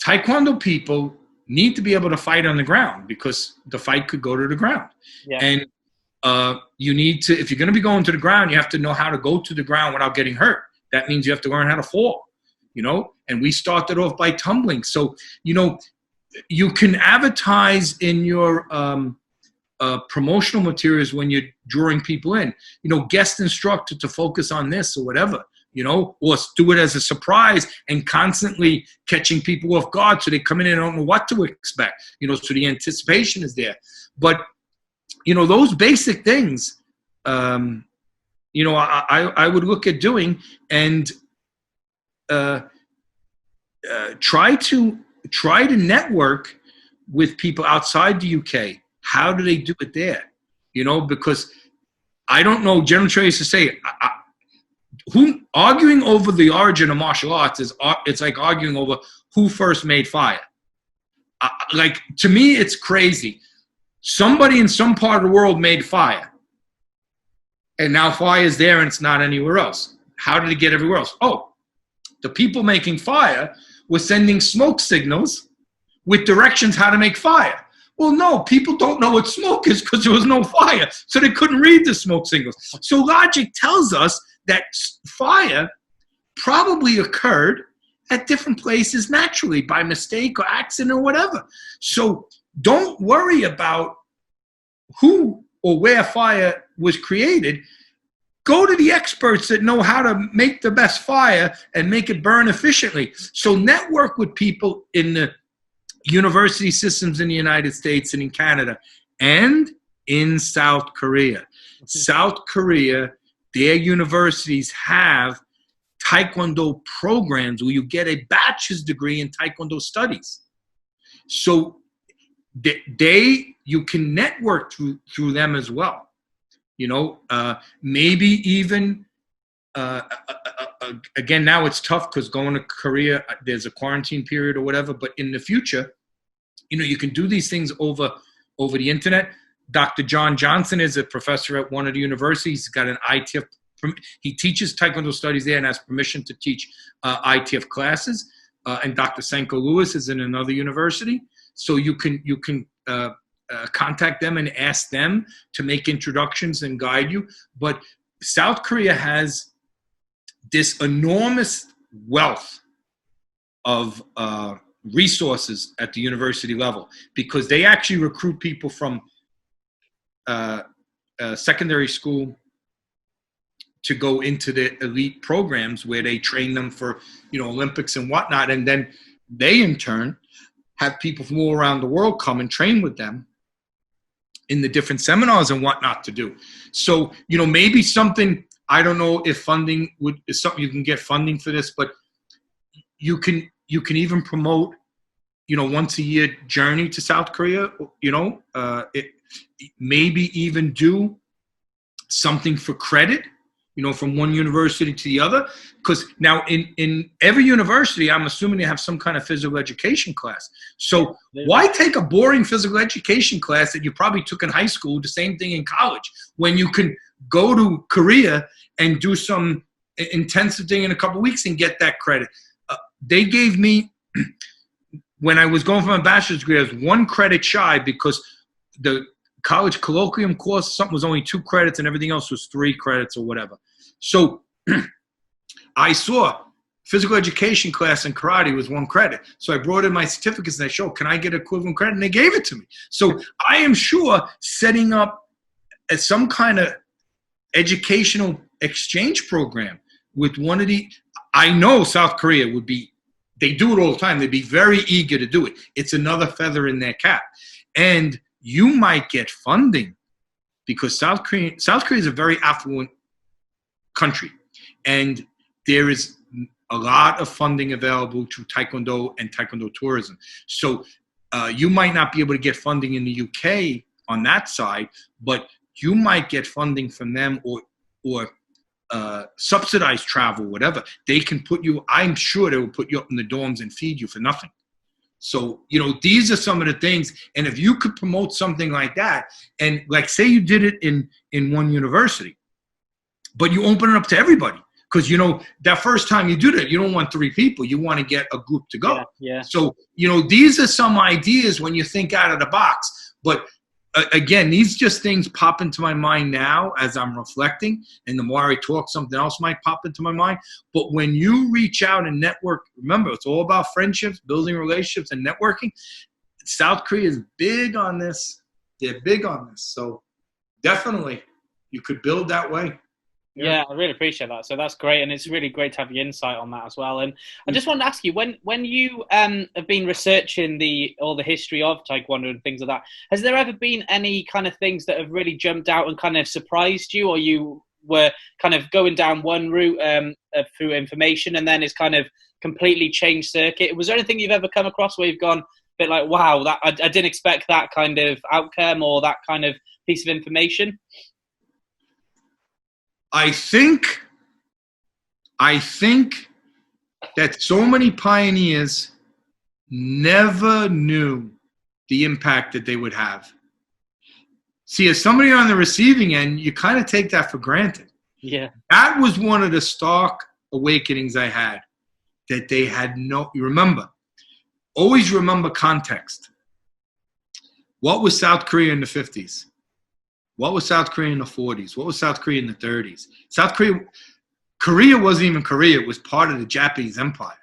Taekwondo people need to be able to fight on the ground, because the fight could go to the ground. Yeah. And you need to, if you're going to be going to the ground, you have to know how to go to the ground without getting hurt. That means you have to learn how to fall, and we started off by tumbling. So, you can advertise in your promotional materials when you're drawing people in, guest instructor to focus on this or whatever, or do it as a surprise and constantly catching people off guard so they come in and don't know what to expect, so the anticipation is there. But, those basic things, I would look at doing, and try to network with people outside the UK. How do they do it there? Because I don't know. General Cho used to say, who arguing over the origin of martial arts it's like arguing over who first made fire. Like, to me, it's crazy. Somebody in some part of the world made fire, and now fire is there and it's not anywhere else. How did it get everywhere else? Oh, the people making fire were sending smoke signals with directions how to make fire. Well, no, people don't know what smoke is because there was no fire, so they couldn't read the smoke signals. So logic tells us that fire probably occurred at different places naturally by mistake or accident or whatever. So don't worry about who or where fire was created. Go to the experts that know how to make the best fire and make it burn efficiently. So network with people in the university systems in the United States and in Canada and in South Korea. South Korea, their universities have Taekwondo programs where you get a bachelor's degree in Taekwondo studies. So you can network through them as well. Maybe even, again, now it's tough because going to Korea, there's a quarantine period or whatever, but in the future, you can do these things over the internet. Dr. John Johnson is a professor at one of the universities. He's got an ITF. He teaches Taekwondo studies there and has permission to teach ITF classes. And Dr. Senko Lewis is in another university. So you can contact them and ask them to make introductions and guide you. But South Korea has this enormous wealth of resources at the university level, because they actually recruit people from secondary school to go into the elite programs where they train them for, Olympics and whatnot. And then they in turn have people from all around the world come and train with them in the different seminars and whatnot to do. So, maybe something, I don't know if funding is something you can get funding for this, but you can even promote, once a year journey to South Korea, maybe even do something for credit, from one university to the other. Because now in every university, I'm assuming they have some kind of physical education class. So why take a boring physical education class that you probably took in high school, the same thing in college, when you can go to Korea and do some intensive thing in a couple of weeks and get that credit? They gave me, when I was going for my bachelor's degree, I was 1 credit shy because the college colloquium course, something was only 2 credits and everything else was 3 credits or whatever. So I saw physical education class and karate was 1 credit. So I brought in my certificates and I showed, can I get equivalent credit? And they gave it to me. So I am sure setting up some kind of educational exchange program with one of the, I know South Korea would be, they do it all the time. They'd be very eager to do it. It's another feather in their cap. And you might get funding because South Korea is a very affluent country. And there is a lot of funding available to Taekwondo and Taekwondo tourism. So you might not be able to get funding in the UK on that side, but you might get funding from them or subsidized travel, whatever. They can put you, I'm sure they will put you up in the dorms and feed you for nothing. So, these are some of the things. And if you could promote something like that, and like say you did it in one university, but you open it up to everybody, Because, that first time you do that, you don't want 3 people. You want to get a group to go. Yeah. So, these are some ideas when you think out of the box. But again, these just things pop into my mind now as I'm reflecting. And the more I talk, something else might pop into my mind. But when you reach out and network, remember, it's all about friendships, building relationships, and networking. South Korea is big on this. They're big on this. So definitely you could build that way. Yeah, I really appreciate that. So that's great, and it's really great to have your insight on that as well. And I just wanted to ask you, when you have been researching all the history of Taekwondo and things like that, has there ever been any kind of things that have really jumped out and kind of surprised you, or you were kind of going down one route through information, and then it's kind of completely changed circuit? Was there anything you've ever come across where you've gone a bit like, wow, that I didn't expect that kind of outcome or that kind of piece of information? I think that so many pioneers never knew the impact that they would have. See, as somebody on the receiving end, you kind of take that for granted. Yeah. That was one of the stark awakenings I had, that they had you remember, always remember context. What was South Korea in the 50s? What was South Korea in the 40s? What was South Korea in the 30s? Korea wasn't even Korea. It was part of the Japanese Empire.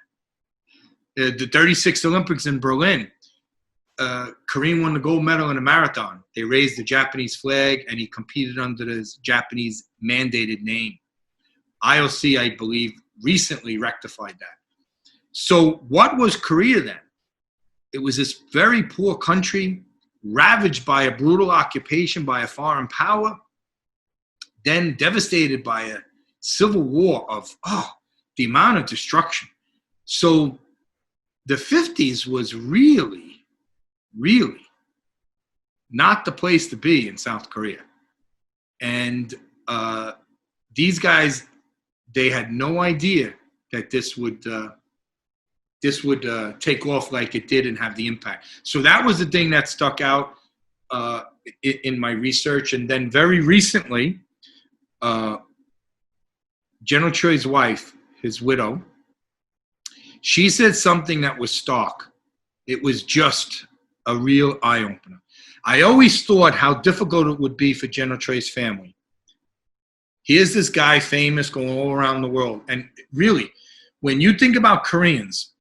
The 36th Olympics in Berlin, Korean won the gold medal in a marathon. They raised the Japanese flag, and he competed under his Japanese mandated name. IOC, I believe, recently rectified that. So what was Korea then? It was this very poor country, ravaged by a brutal occupation by a foreign power, then devastated by a civil war of, the amount of destruction. So the 50s was really, really not the place to be in South Korea. And these guys, they had no idea that this would take off like it did and have the impact. So that was the thing that stuck out in my research. And then very recently, General Choi's wife, his widow, she said something that was stark. It was just a real eye-opener. I always thought how difficult it would be for General Choi's family. Here's this guy famous going all around the world. And really, when you think about Koreans,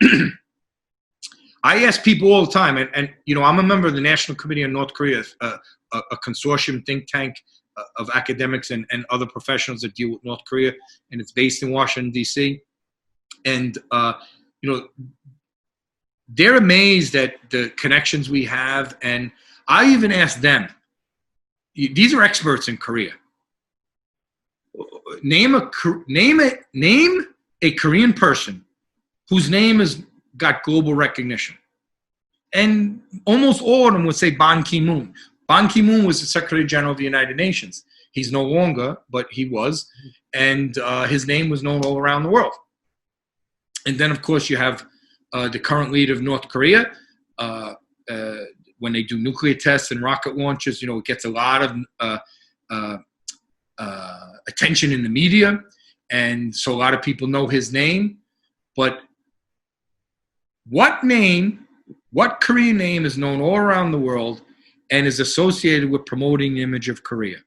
I ask people all the time, and I'm a member of the National Committee on North Korea, a consortium think tank of academics and other professionals that deal with North Korea, and it's based in Washington, D.C. And, they're amazed at the connections we have. And I even asked them, these are experts in Korea. Name a Korean person whose name has got global recognition. And almost all of them would say Ban Ki-moon. Ban Ki-moon was the Secretary General of the United Nations. He's no longer, but he was. And his name was known all around the world. And then, of course, you have the current leader of North Korea. When they do nuclear tests and rocket launches, it gets a lot of attention in the media. And so a lot of people know his name. But what Korean name is known all around the world and is associated with promoting the image of Korea?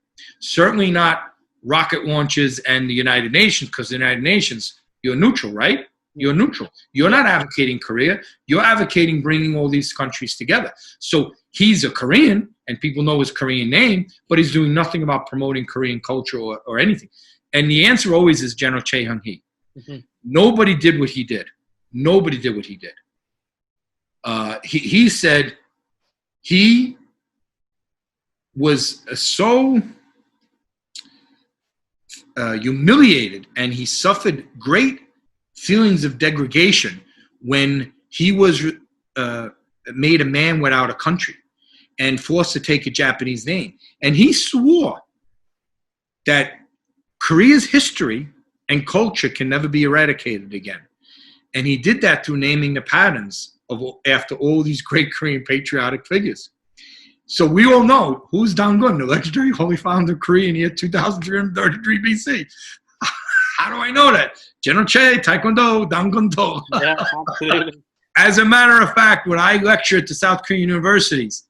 Certainly not rocket launches and the United Nations, because the United Nations, you're neutral, right? You're neutral. You're not advocating Korea. You're advocating bringing all these countries together. So he's a Korean, and people know his Korean name, but he's doing nothing about promoting Korean culture or anything. And the answer always is General Chae Hyung-hee. Mm-hmm. Nobody did what he did. Nobody did what he did. He said he was so humiliated, and he suffered great feelings of degradation when he was made a man without a country and forced to take a Japanese name. And he swore that Korea's history and culture can never be eradicated again. And he did that through naming the patterns after all these great Korean patriotic figures. So we all know who's Dangun, the legendary holy founder of Korea in the year 2333 BC. How do I know that? General Che, Taekwondo, Dangun-Do. Yeah, absolutely. As a matter of fact, when I lectured to South Korean universities,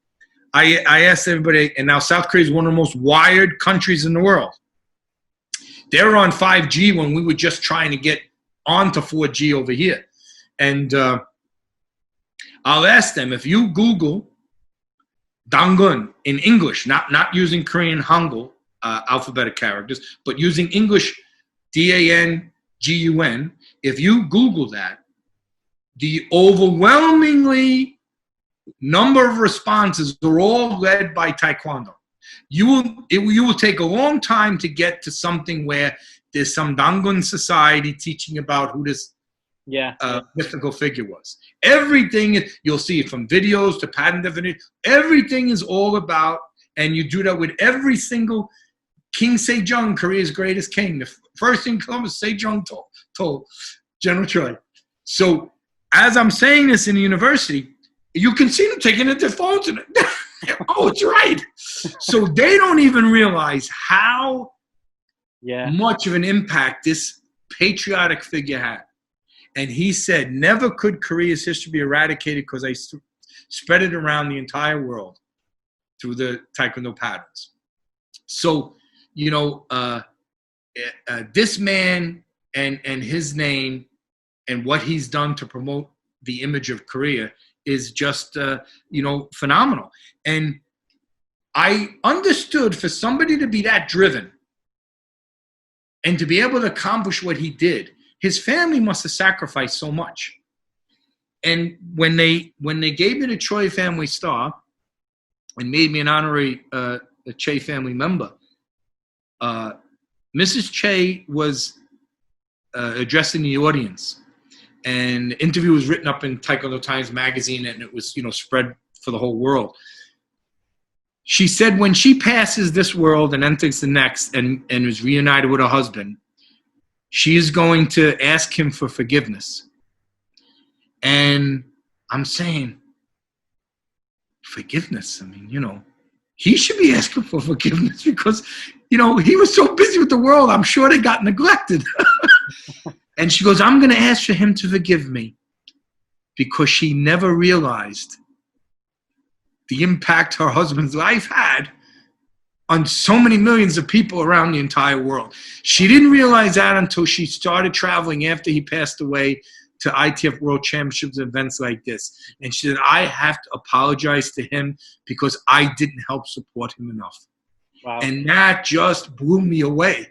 I asked everybody, and now South Korea is one of the most wired countries in the world. They were on 5G when we were just trying to get onto 4G over here. And I'll ask them, if you Google Dangun in English, not using Korean Hangul alphabetic characters, but using English DANGUN, if you Google that, the overwhelmingly number of responses are all led by Taekwondo. You will take a long time to get to something where there's some Dangun society teaching about who this mythical figure was. Everything, you'll see it from videos to pattern definition. Everything is all about, and you do that with every single King Sejong, Korea's greatest king. The first thing Columbus Sejong told General Choi. So as I'm saying this in the university, you can see them taking it to their phones and oh, it's right. So they don't even realize how much of an impact this patriotic figure had. And he said, never could Korea's history be eradicated because I spread it around the entire world through the Taekwondo patterns. So, you know, this man and his name and what he's done to promote the image of Korea is just, you know, phenomenal. And I understood for somebody to be that driven and to be able to accomplish what he did, his family must have sacrificed so much. And when they gave me the Choi Family Star and made me an honorary Che family member, Mrs. Che was addressing the audience. And the interview was written up in Taekwondo Times magazine, and it was, you know, spread for the whole world. She said when she passes this world and enters the next and is reunited with her husband, she is going to ask him for forgiveness. And I'm saying, forgiveness? I mean, you know, he should be asking for forgiveness because, you know, he was so busy with the world. I'm sure they got neglected. And she goes, I'm going to ask for him to forgive me because she never realized the impact her husband's life had on so many millions of people around the entire world. She didn't realize that until she started traveling after he passed away to ITF World Championships events like this. And she said, I have to apologize to him because I didn't help support him enough. Wow. And that just blew me away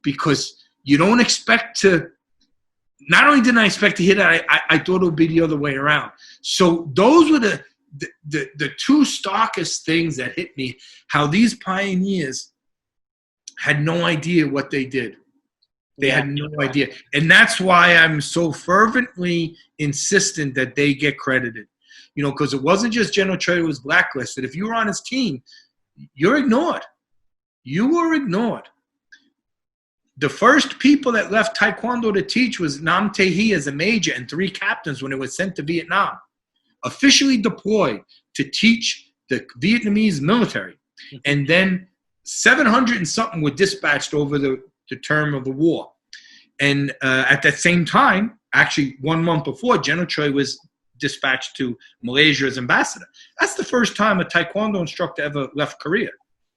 because you don't expect to. Not only didn't I expect to hear that, I thought it would be the other way around. So those were the two starkest things that hit me, how these pioneers had no idea what they did. They had no idea. And that's why I'm so fervently insistent that they get credited. You know, because it wasn't just General Choi who was blacklisted. If you were on his team, you're ignored. You were ignored. The first people that left Taekwondo to teach was Nam Tae-hee as a major and 3 captains when it was sent to Vietnam, officially deployed to teach the Vietnamese military. And then 700 and something were dispatched over the term of the war. And at that same time, actually 1 month before, General Choi was dispatched to Malaysia as ambassador. That's the first time a Taekwondo instructor ever left Korea.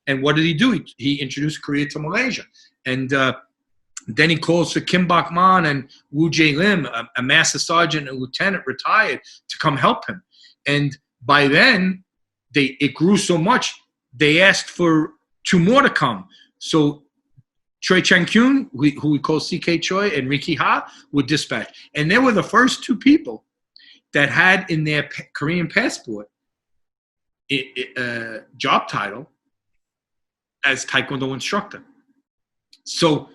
And what did he do? He introduced Korea to Malaysia. And then he calls for Kim Bak-man and Woo Jae-lim, a master sergeant and lieutenant retired, to come help him. And by then, it grew so much, they asked for 2 more to come. So Choi Chang-kyun, who we call C.K. Choi, and Ricky Ha were dispatched. And they were the first 2 people that had in their Korean passport job title as Taekwondo instructor. So,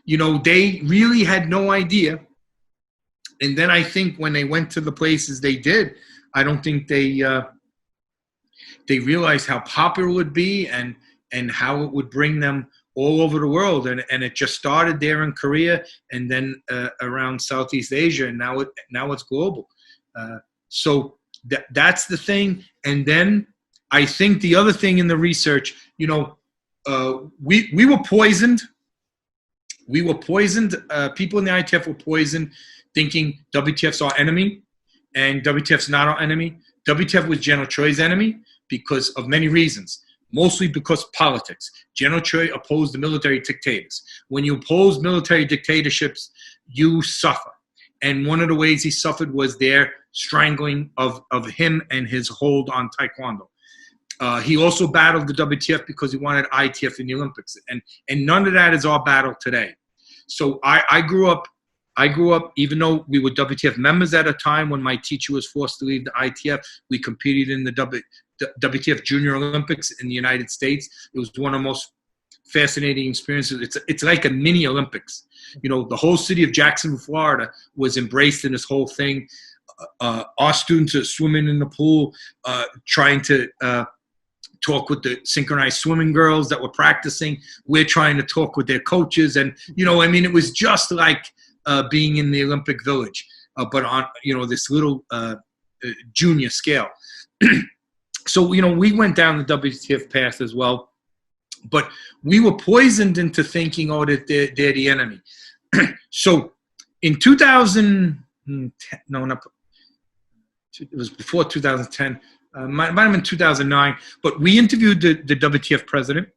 you know, they really had no idea. And then I think when they went to the places they did, I don't think they realized how popular it would be and how it would bring them all over the world. And it just started there in Korea and then around Southeast Asia, and now it's global. So that's the thing. And then I think the other thing in the research, you know, we were poisoned We were poisoned. People in the ITF were poisoned, thinking WTF's our enemy, and WTF's not our enemy. WTF was General Choi's enemy because of many reasons, mostly because politics. General Choi opposed the military dictators. When you oppose military dictatorships, you suffer. And one of the ways he suffered was their strangling of him and his hold on Taekwondo. He also battled the WTF because he wanted ITF in the Olympics. And none of that is our battle today. So I grew up, even though we were WTF members at a time when my teacher was forced to leave the ITF, we competed in the WTF Junior Olympics in the United States. It was one of the most fascinating experiences. It's like a mini Olympics. You know, the whole city of Jacksonville, Florida was embraced in this whole thing. Our students are swimming in the pool, trying to talk with the synchronized swimming girls that were practicing. We're trying to talk with their coaches. And, you know, I mean, it was just like being in the Olympic Village, but on, you know, this little junior scale. So, you know, we went down the WTF path as well, but we were poisoned into thinking, oh, that they're the enemy. So in 2010, no, not, it was before 2010, might have been 2009, but we interviewed the WTF president,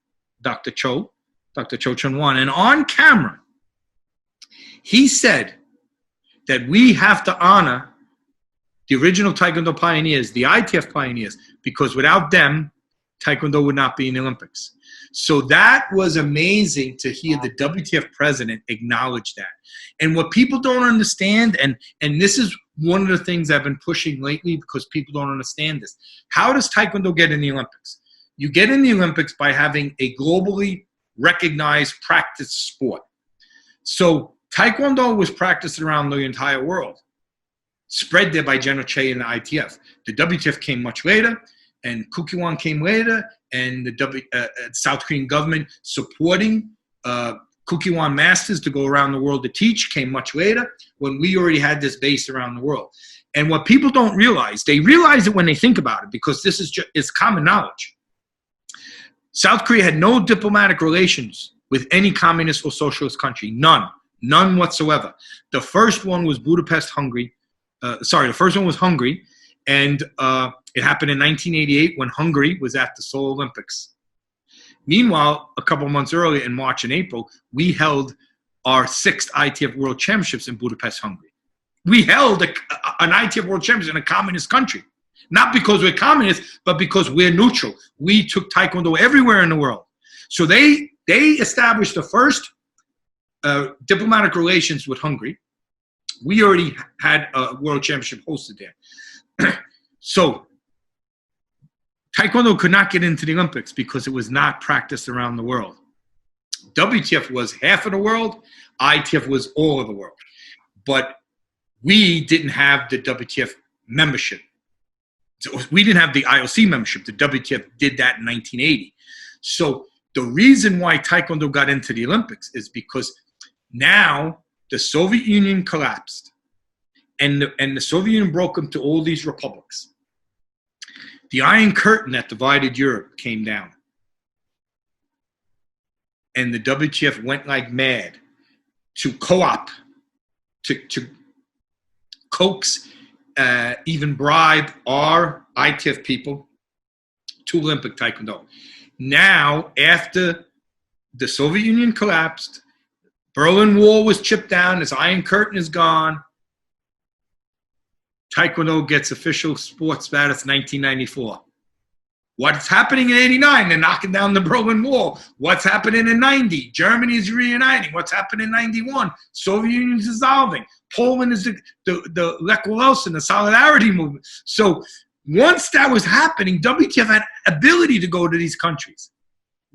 Dr. Cho Chun-Wan, and on camera, he said that we have to honor the original Taekwondo pioneers, the ITF pioneers, because without them, Taekwondo would not be in the Olympics. So that was amazing to hear the WTF president acknowledge that. And what people don't understand, and this is one of the things I've been pushing lately because people don't understand this. How does Taekwondo get in the Olympics? You get in the Olympics by having a globally recognized practice sport. So Taekwondo was practiced around the entire world, spread there by General Che and the ITF. The WTF came much later, and Kukiwon came later, and the South Korean government supporting Kukiwon masters to go around the world to teach came much later, when we already had this base around the world. And what people don't realize, they realize it when they think about it, because this is it's common knowledge. South Korea had no diplomatic relations with any communist or socialist country, none whatsoever. The first one was Budapest, Hungary. The first one was Hungary, and it happened in 1988 when Hungary was at the Seoul Olympics. Meanwhile, a couple of months earlier, in March and April, we held our 6th ITF World Championships in Budapest, Hungary. We held an ITF World Championship in a communist country. Not because we're communists, but because we're neutral. We took Taekwondo everywhere in the world. So they established the first diplomatic relations with Hungary. We already had a World Championship hosted there. So Taekwondo could not get into the Olympics because it was not practiced around the world. WTF was half of the world. ITF was all of the world. But we didn't have the WTF membership. So we didn't have the IOC membership. The WTF did that in 1980. So the reason why Taekwondo got into the Olympics is because now the Soviet Union collapsed, and the Soviet Union broke into all these republics. The Iron Curtain that divided Europe came down. And the WTF went like mad to co-op, to coax, even bribe our ITF people to Olympic Taekwondo. Now, after the Soviet Union collapsed, Berlin Wall was chipped down, this Iron Curtain is gone, Taekwondo gets official sports status 1994. What's happening in 89? They're knocking down the Berlin Wall. What's happening in 90? Germany is reuniting. What's happening in 91? Soviet Union is dissolving. Poland is the Lech Walesa, the Solidarity movement. So once that was happening, WTF had ability to go to these countries.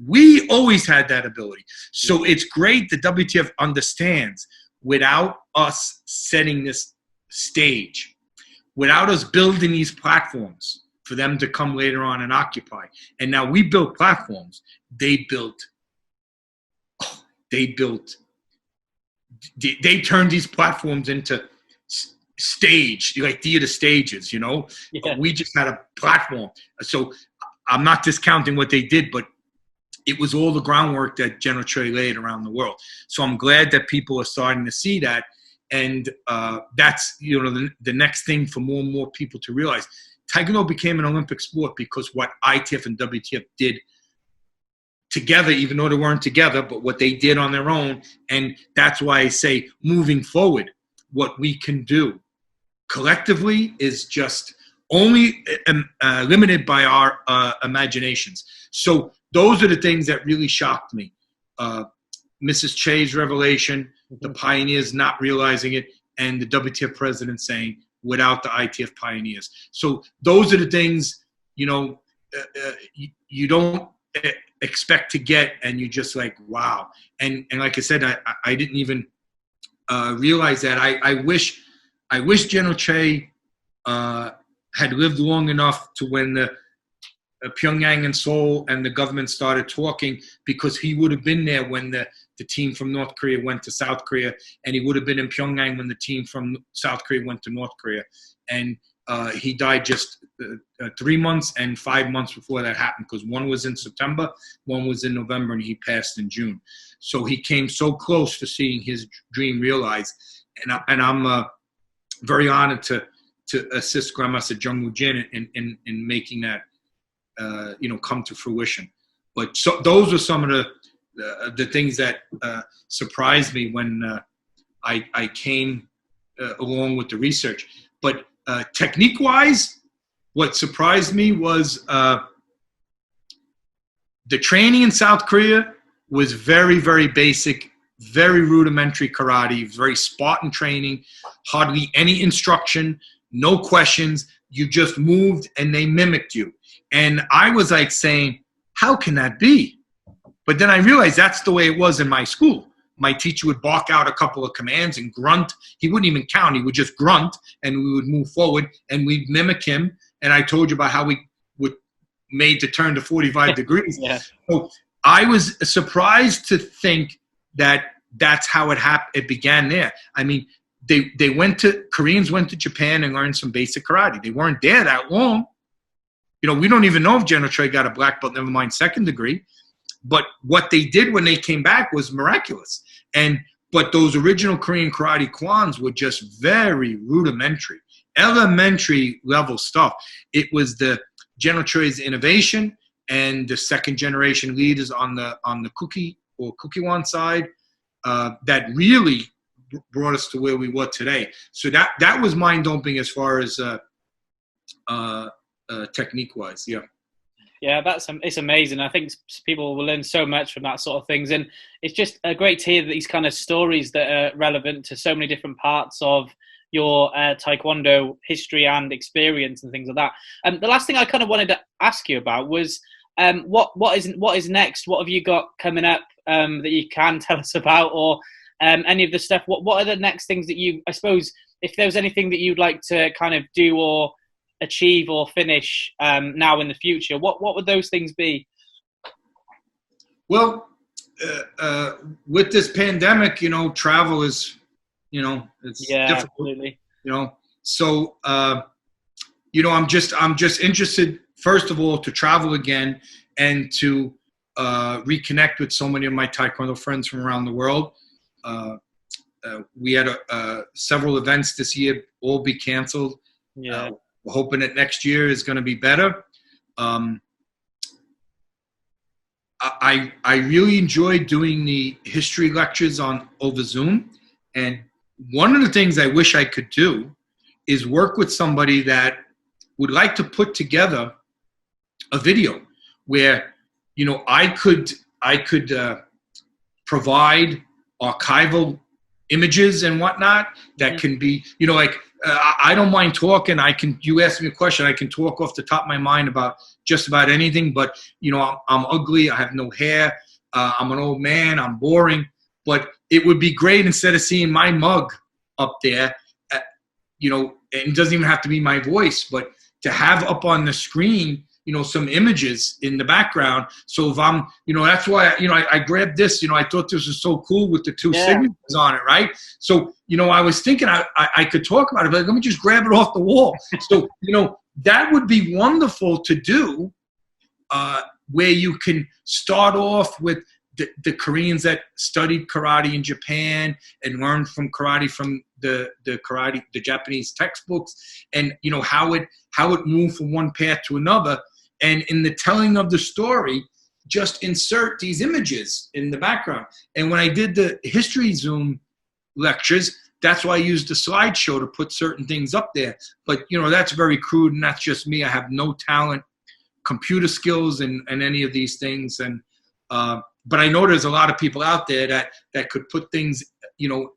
We always had that ability. So it's great that WTF understands, without us setting this stage, without us building these platforms for them to come later on and occupy. And now we built platforms. They turned these platforms into stage, like theater stages, you know? Yeah. We just had a platform. So I'm not discounting what they did, but it was all the groundwork that General Choi laid around the world. So I'm glad that people are starting to see that. And that's, you know, the next thing for more and more people to realize. Taekwondo became an Olympic sport because what ITF and WTF did together, even though they weren't together, but what they did on their own. And that's why I say moving forward, what we can do collectively is just only limited by our imaginations. So those are the things that really shocked me. Mrs. Che's revelation, the pioneers not realizing it, and the WTF president saying, without the ITF pioneers. So those are the things, you know, you don't expect to get, and you just like, wow. And like I said, I didn't even realize that. I wish General Che had lived long enough to when the Pyongyang and Seoul and the government started talking, because he would have been there when the team from North Korea went to South Korea, and he would have been in Pyongyang when the team from South Korea went to North Korea. And he died just 3 months and 5 months before that happened, because one was in September, one was in November, and he passed in June. So he came so close to seeing his dream realized. And I'm very honored to assist Grandmaster Jung Woo Jin in making that come to fruition. But so those are some of the things that surprised me when I came along with the research. But technique-wise, what surprised me was the training in South Korea was very, very basic, very rudimentary karate, very Spartan training, hardly any instruction, no questions. You just moved and they mimicked you. And I was like saying, how can that be? But then I realized that's the way it was in my school. My teacher would bark out a couple of commands and grunt. He wouldn't even count. He would just grunt, and we would move forward, and we'd mimic him. And I told you about how we would made the turn to 45 degrees. Yeah. So I was surprised to think that that's how it began there. I mean, Koreans went to Japan and learned some basic karate. They weren't there that long. You know, we don't even know if General Choi got a black belt, never mind second degree. But what they did when they came back was miraculous. But those original Korean karate kwans were just very rudimentary, elementary level stuff. It was the General Choi's innovation and the second generation leaders on the Kukiwan side that really brought us to where we were today. So that was mind-opening as far as technique-wise. Yeah. Yeah, it's amazing. I think people will learn so much from that sort of things, and it's just great to hear these kind of stories that are relevant to so many different parts of your Taekwondo history and experience and things like that. The last thing I kind of wanted to ask you about was what is next? What have you got coming up that you can tell us about, or any of the stuff? What are the next things that I suppose, if there was anything that you'd like to kind of do or achieve or finish now in the future, what would those things be? Well, with this pandemic, travel is, it's difficult. Absolutely. So I'm just interested, first of all, to travel again and to reconnect with so many of my Taekwondo friends from around the world. We had several events this year all be canceled. Yeah. We're hoping that next year is going to be better. I really enjoyed doing the history lectures over Zoom. And one of the things I wish I could do is work with somebody that would like to put together a video where, I could provide archival images and whatnot that can be, I don't mind talking. You ask me a question, I can talk off the top of my mind about just about anything, but I'm ugly, I have no hair, I'm an old man, I'm boring, but it would be great instead of seeing my mug up there, and it doesn't even have to be my voice, but to have up on the screen, some images in the background. So if I'm, that's why, I grabbed this, I thought this was so cool with the two signatures on it, right? So, I was thinking I could talk about it, but let me just grab it off the wall. So, that would be wonderful to do where you can start off with the Koreans that studied karate in Japan and learned from karate from the Japanese textbooks, and how it moved from one path to another. And in the telling of the story, just insert these images in the background. And when I did the history Zoom lectures, that's why I used the slideshow to put certain things up there. But that's very crude, and that's just me. I have no talent, computer skills, and any of these things. And but I know there's a lot of people out there that could put things in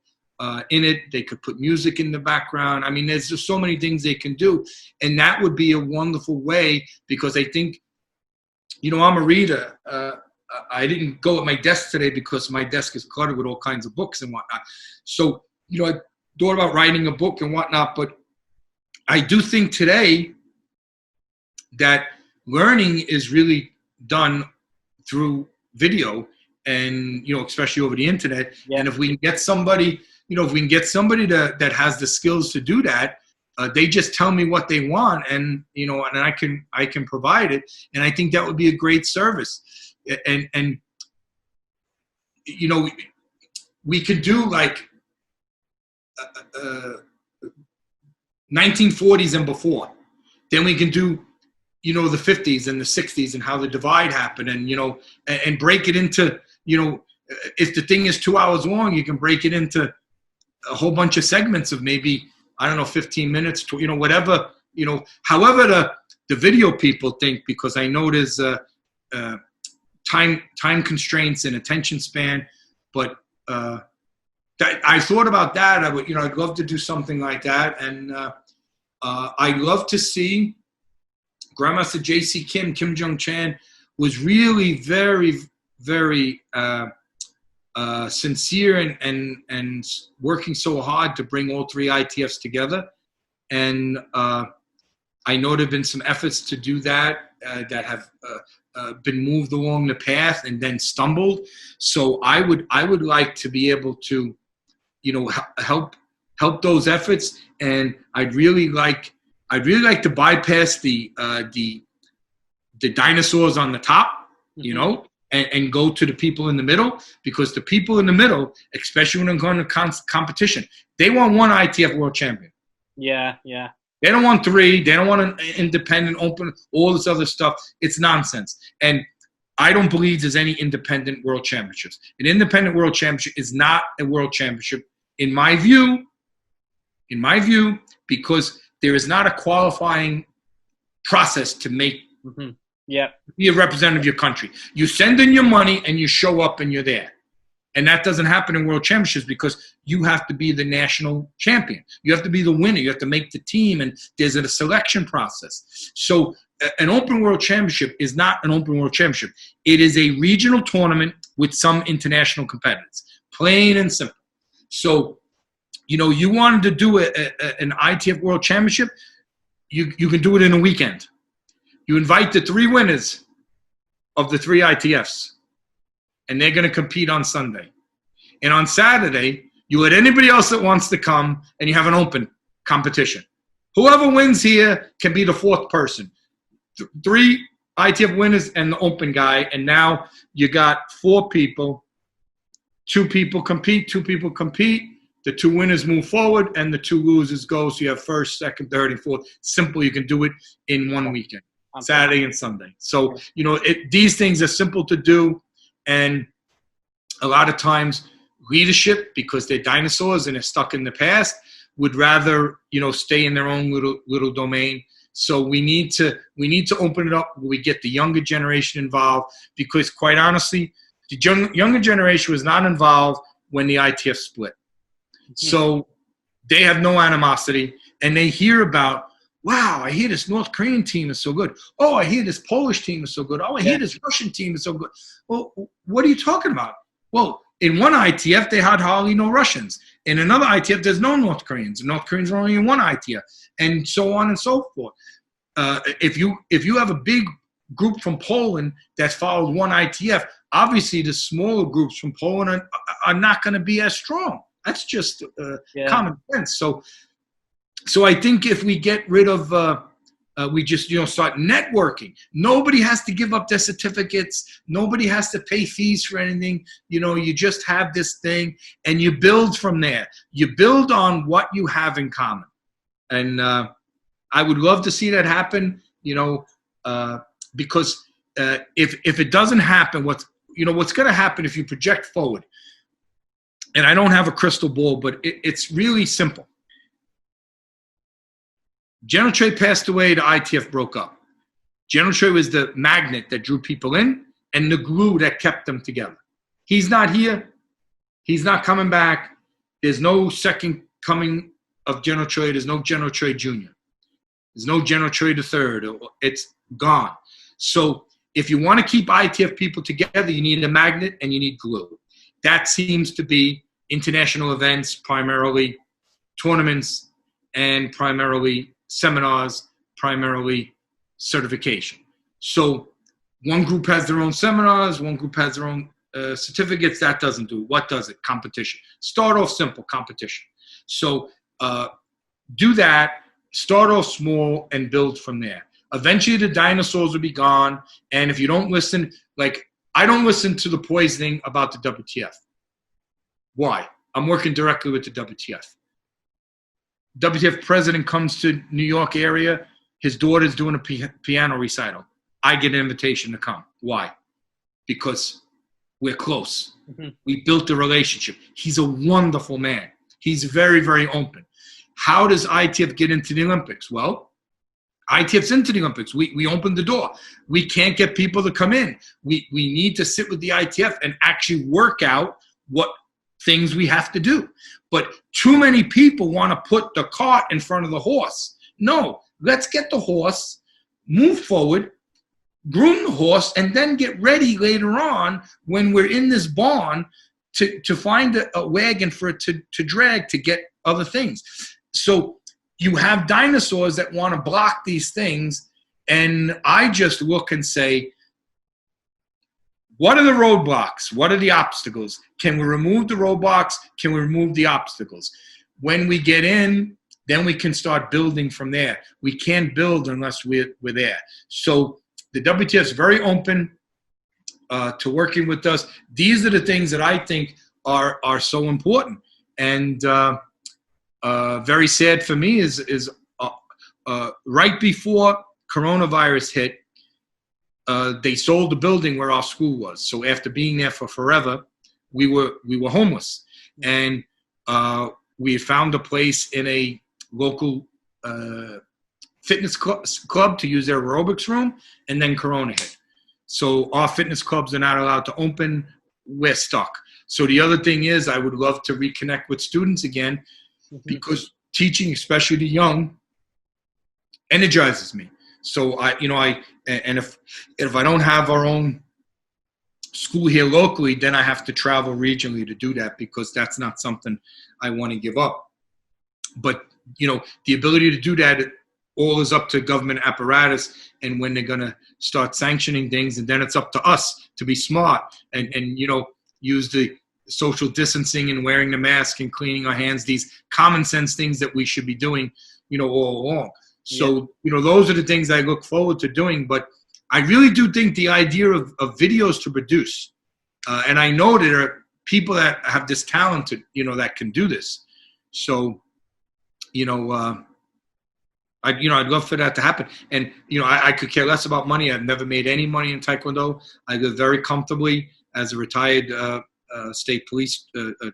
it. They could put music in the background. I mean, there's just so many things they can do, and that would be a wonderful way, because I think, I'm a reader. I didn't go at my desk today because my desk is cluttered with all kinds of books and whatnot. So, I thought about writing a book and whatnot, but I do think today that learning is really done through video, and especially over the internet. Yeah. And if we can get somebody, that has the skills to do that, they just tell me what they want, and and I can provide it. And I think that would be a great service. And we could do like 1940s and before. Then we can do the 50s and the 60s and how the divide happened, and and break it into, if the thing is 2 hours long, you can break it into a whole bunch of segments of maybe, I don't know, 15 minutes to, whatever, however the video people think, because I know there's time constraints and attention span. But I thought about that. I'd love to do something like that. And I'd love to see Grandmaster J.C. Kim Jung-chan was really very, very sincere and working so hard to bring all three ITFs together. And I know there have been some efforts to do that that have been moved along the path and then stumbled. So I would like to be able to, help those efforts. And I'd really like to bypass the dinosaurs on the top, and go to the people in the middle, because the people in the middle, especially when they're going to competition, they want one ITF world champion. Yeah, yeah. They don't want three. They don't want an independent, open, all this other stuff. It's nonsense. And I don't believe there's any independent world championships. An independent world championship is not a world championship, in my view, because there is not a qualifying process to make be a representative of your country. You send in your money and you show up and you're there. And that doesn't happen in world championships, because you have to be the national champion. You have to be the winner. You have to make the team, and there's a selection process. So an open world championship is not an open world championship. It is a regional tournament with some international competitors, plain and simple. So, you wanted to do an ITF world championship, you can do it in a weekend. You invite the three winners of the three ITFs, and they're going to compete on Sunday. And on Saturday, you let anybody else that wants to come, and you have an open competition. Whoever wins here can be the fourth person. Three ITF winners and the open guy, and now you got four people. Two people compete. The two winners move forward, and the two losers go. So you have first, second, third, and fourth. Simple. You can do it in one weekend, Saturday and Sunday. So, these things are simple to do. And a lot of times leadership, because they're dinosaurs and they're stuck in the past, would rather, stay in their own little domain. So we need to open it up where we get the younger generation involved, because quite honestly, the younger generation was not involved when the ITF split. So they have no animosity, and they hear about, wow, I hear this North Korean team is so good. Oh, I hear this Polish team is so good. Oh, I hear this Russian team is so good. Well, what are you talking about? Well, in one ITF, they had hardly no Russians. In another ITF, there's no North Koreans. North Koreans are only in one ITF, and so on and so forth. If you have a big group from Poland that followed one ITF, obviously the smaller groups from Poland are not going to be as strong. That's just common sense. So I think if we get rid of We just, start networking. Nobody has to give up their certificates. Nobody has to pay fees for anything. You just have this thing and you build from there. You build on what you have in common. And I would love to see that happen, because if it doesn't happen, what's going to happen if you project forward, and I don't have a crystal ball, but it's really simple. General Trey passed away, the ITF broke up. General Trey was the magnet that drew people in and the glue that kept them together. He's not here. He's not coming back. There's no second coming of General Trey. There's no General Trey Jr. There's no General Trey III. It's gone. So if you want to keep ITF people together, you need a magnet and you need glue. That seems to be international events, primarily tournaments, and primarily seminars, primarily certification. So one group has their own seminars, one group has their own certificates. That doesn't do it. What does it? Competition. Start off simple, competition. So do that, start off small, and build from there. Eventually the dinosaurs will be gone, and if you don't listen, like I don't listen to the poisoning about the WTF. Why? I'm working directly with the WTF. WTF president comes to New York area. His daughter's doing a piano recital. I get an invitation to come. Why? Because we're close. Mm-hmm. We built a relationship. He's a wonderful man. He's very, very open. How does ITF get into the Olympics? Well, ITF's into the Olympics. We opened the door. We can't get people to come in. We need to sit with the ITF and actually work out what things we have to do. But too many people want to put the cart in front of the horse. No, let's get the horse, move forward, groom the horse, and then get ready later on when we're in this barn to find a wagon for it to drag to get other things. So you have dinosaurs that want to block these things, and I just look and say, what are the roadblocks? What are the obstacles? Can we remove the roadblocks? Can we remove the obstacles? When we get in, then we can start building from there. We can't build unless we're there. So the WTF is very open to working with us. These are the things that I think are so important. And very sad for me is right before coronavirus hit, they sold the building where our school was. So after being there for forever, we were homeless, and we had found a place in a local fitness club to use their aerobics room, and then Corona hit. So our fitness clubs are not allowed to open. We're stuck. So the other thing is, I would love to reconnect with students again, because teaching, especially the young, energizes me. So if I don't have our own school here locally, then I have to travel regionally to do that, because that's not something I want to give up. But the ability to do that, all is up to government apparatus, and when they're going to start sanctioning things, and then it's up to us to be smart and use the social distancing and wearing the mask and cleaning our hands, these common sense things that we should be doing, all along. So, those are the things I look forward to doing. But I really do think the idea of videos to produce, and I know there are people that have this talent to, that can do this. So, I'd love for that to happen. And, I could care less about money. I've never made any money in Taekwondo. I live very comfortably as a retired state police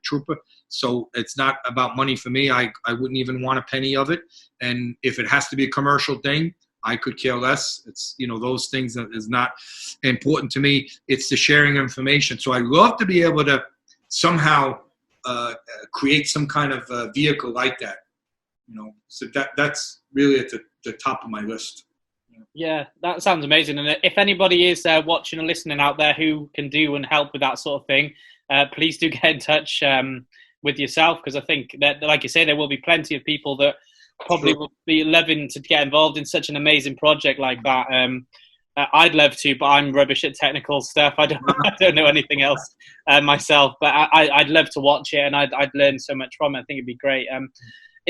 trooper. So it's not about money for me. I wouldn't even want a penny of it. And if it has to be a commercial thing, I could care less. It's, those things is not important to me. It's the sharing of information. So I'd love to be able to somehow create some kind of vehicle like that. So that's really at the top of my list. Yeah, that sounds amazing. And if anybody is watching or listening out there who can do and help with that sort of thing, please do get in touch with yourself, because I think that, like you say, there will be plenty of people that probably will be loving to get involved in such an amazing project like that. I'd love to, but I'm rubbish at technical stuff. I don't know anything else myself, but I'd love to watch it, and I'd learn so much from it. I think it'd be great.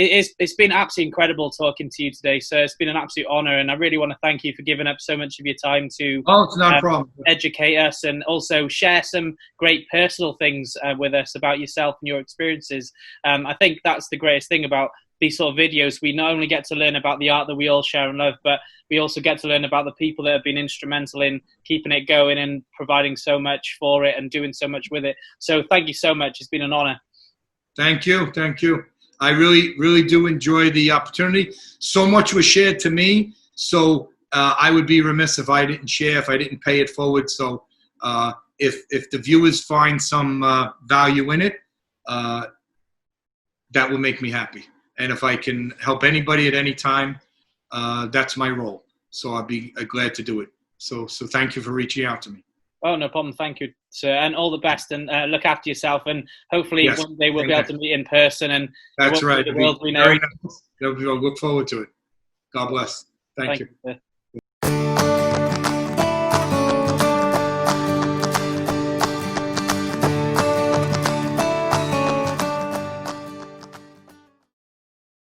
it's been absolutely incredible talking to you today, sir. It's been an absolute honor, and I really want to thank you for giving up so much of your time to it's not a problem. Educate us and also share some great personal things with us about yourself and your experiences. I think that's the greatest thing about these sort of videos. We not only get to learn about the art that we all share and love, but we also get to learn about the people that have been instrumental in keeping it going and providing so much for it and doing so much with it. So thank you so much. It's been an honor. Thank you. Thank you. I really, really do enjoy the opportunity. So much was shared to me. So I would be remiss if I didn't share, if I didn't pay it forward. So if the viewers find some value in it, that will make me happy. And if I can help anybody at any time, that's my role. So I'll be glad to do it. So thank you for reaching out to me. Oh, no problem. Thank you, sir. And all the best. And look after yourself. And hopefully one day we'll be able to meet in person. And that's right. The world we know. Very nice. I look forward to it. God bless. Thank you. Sir.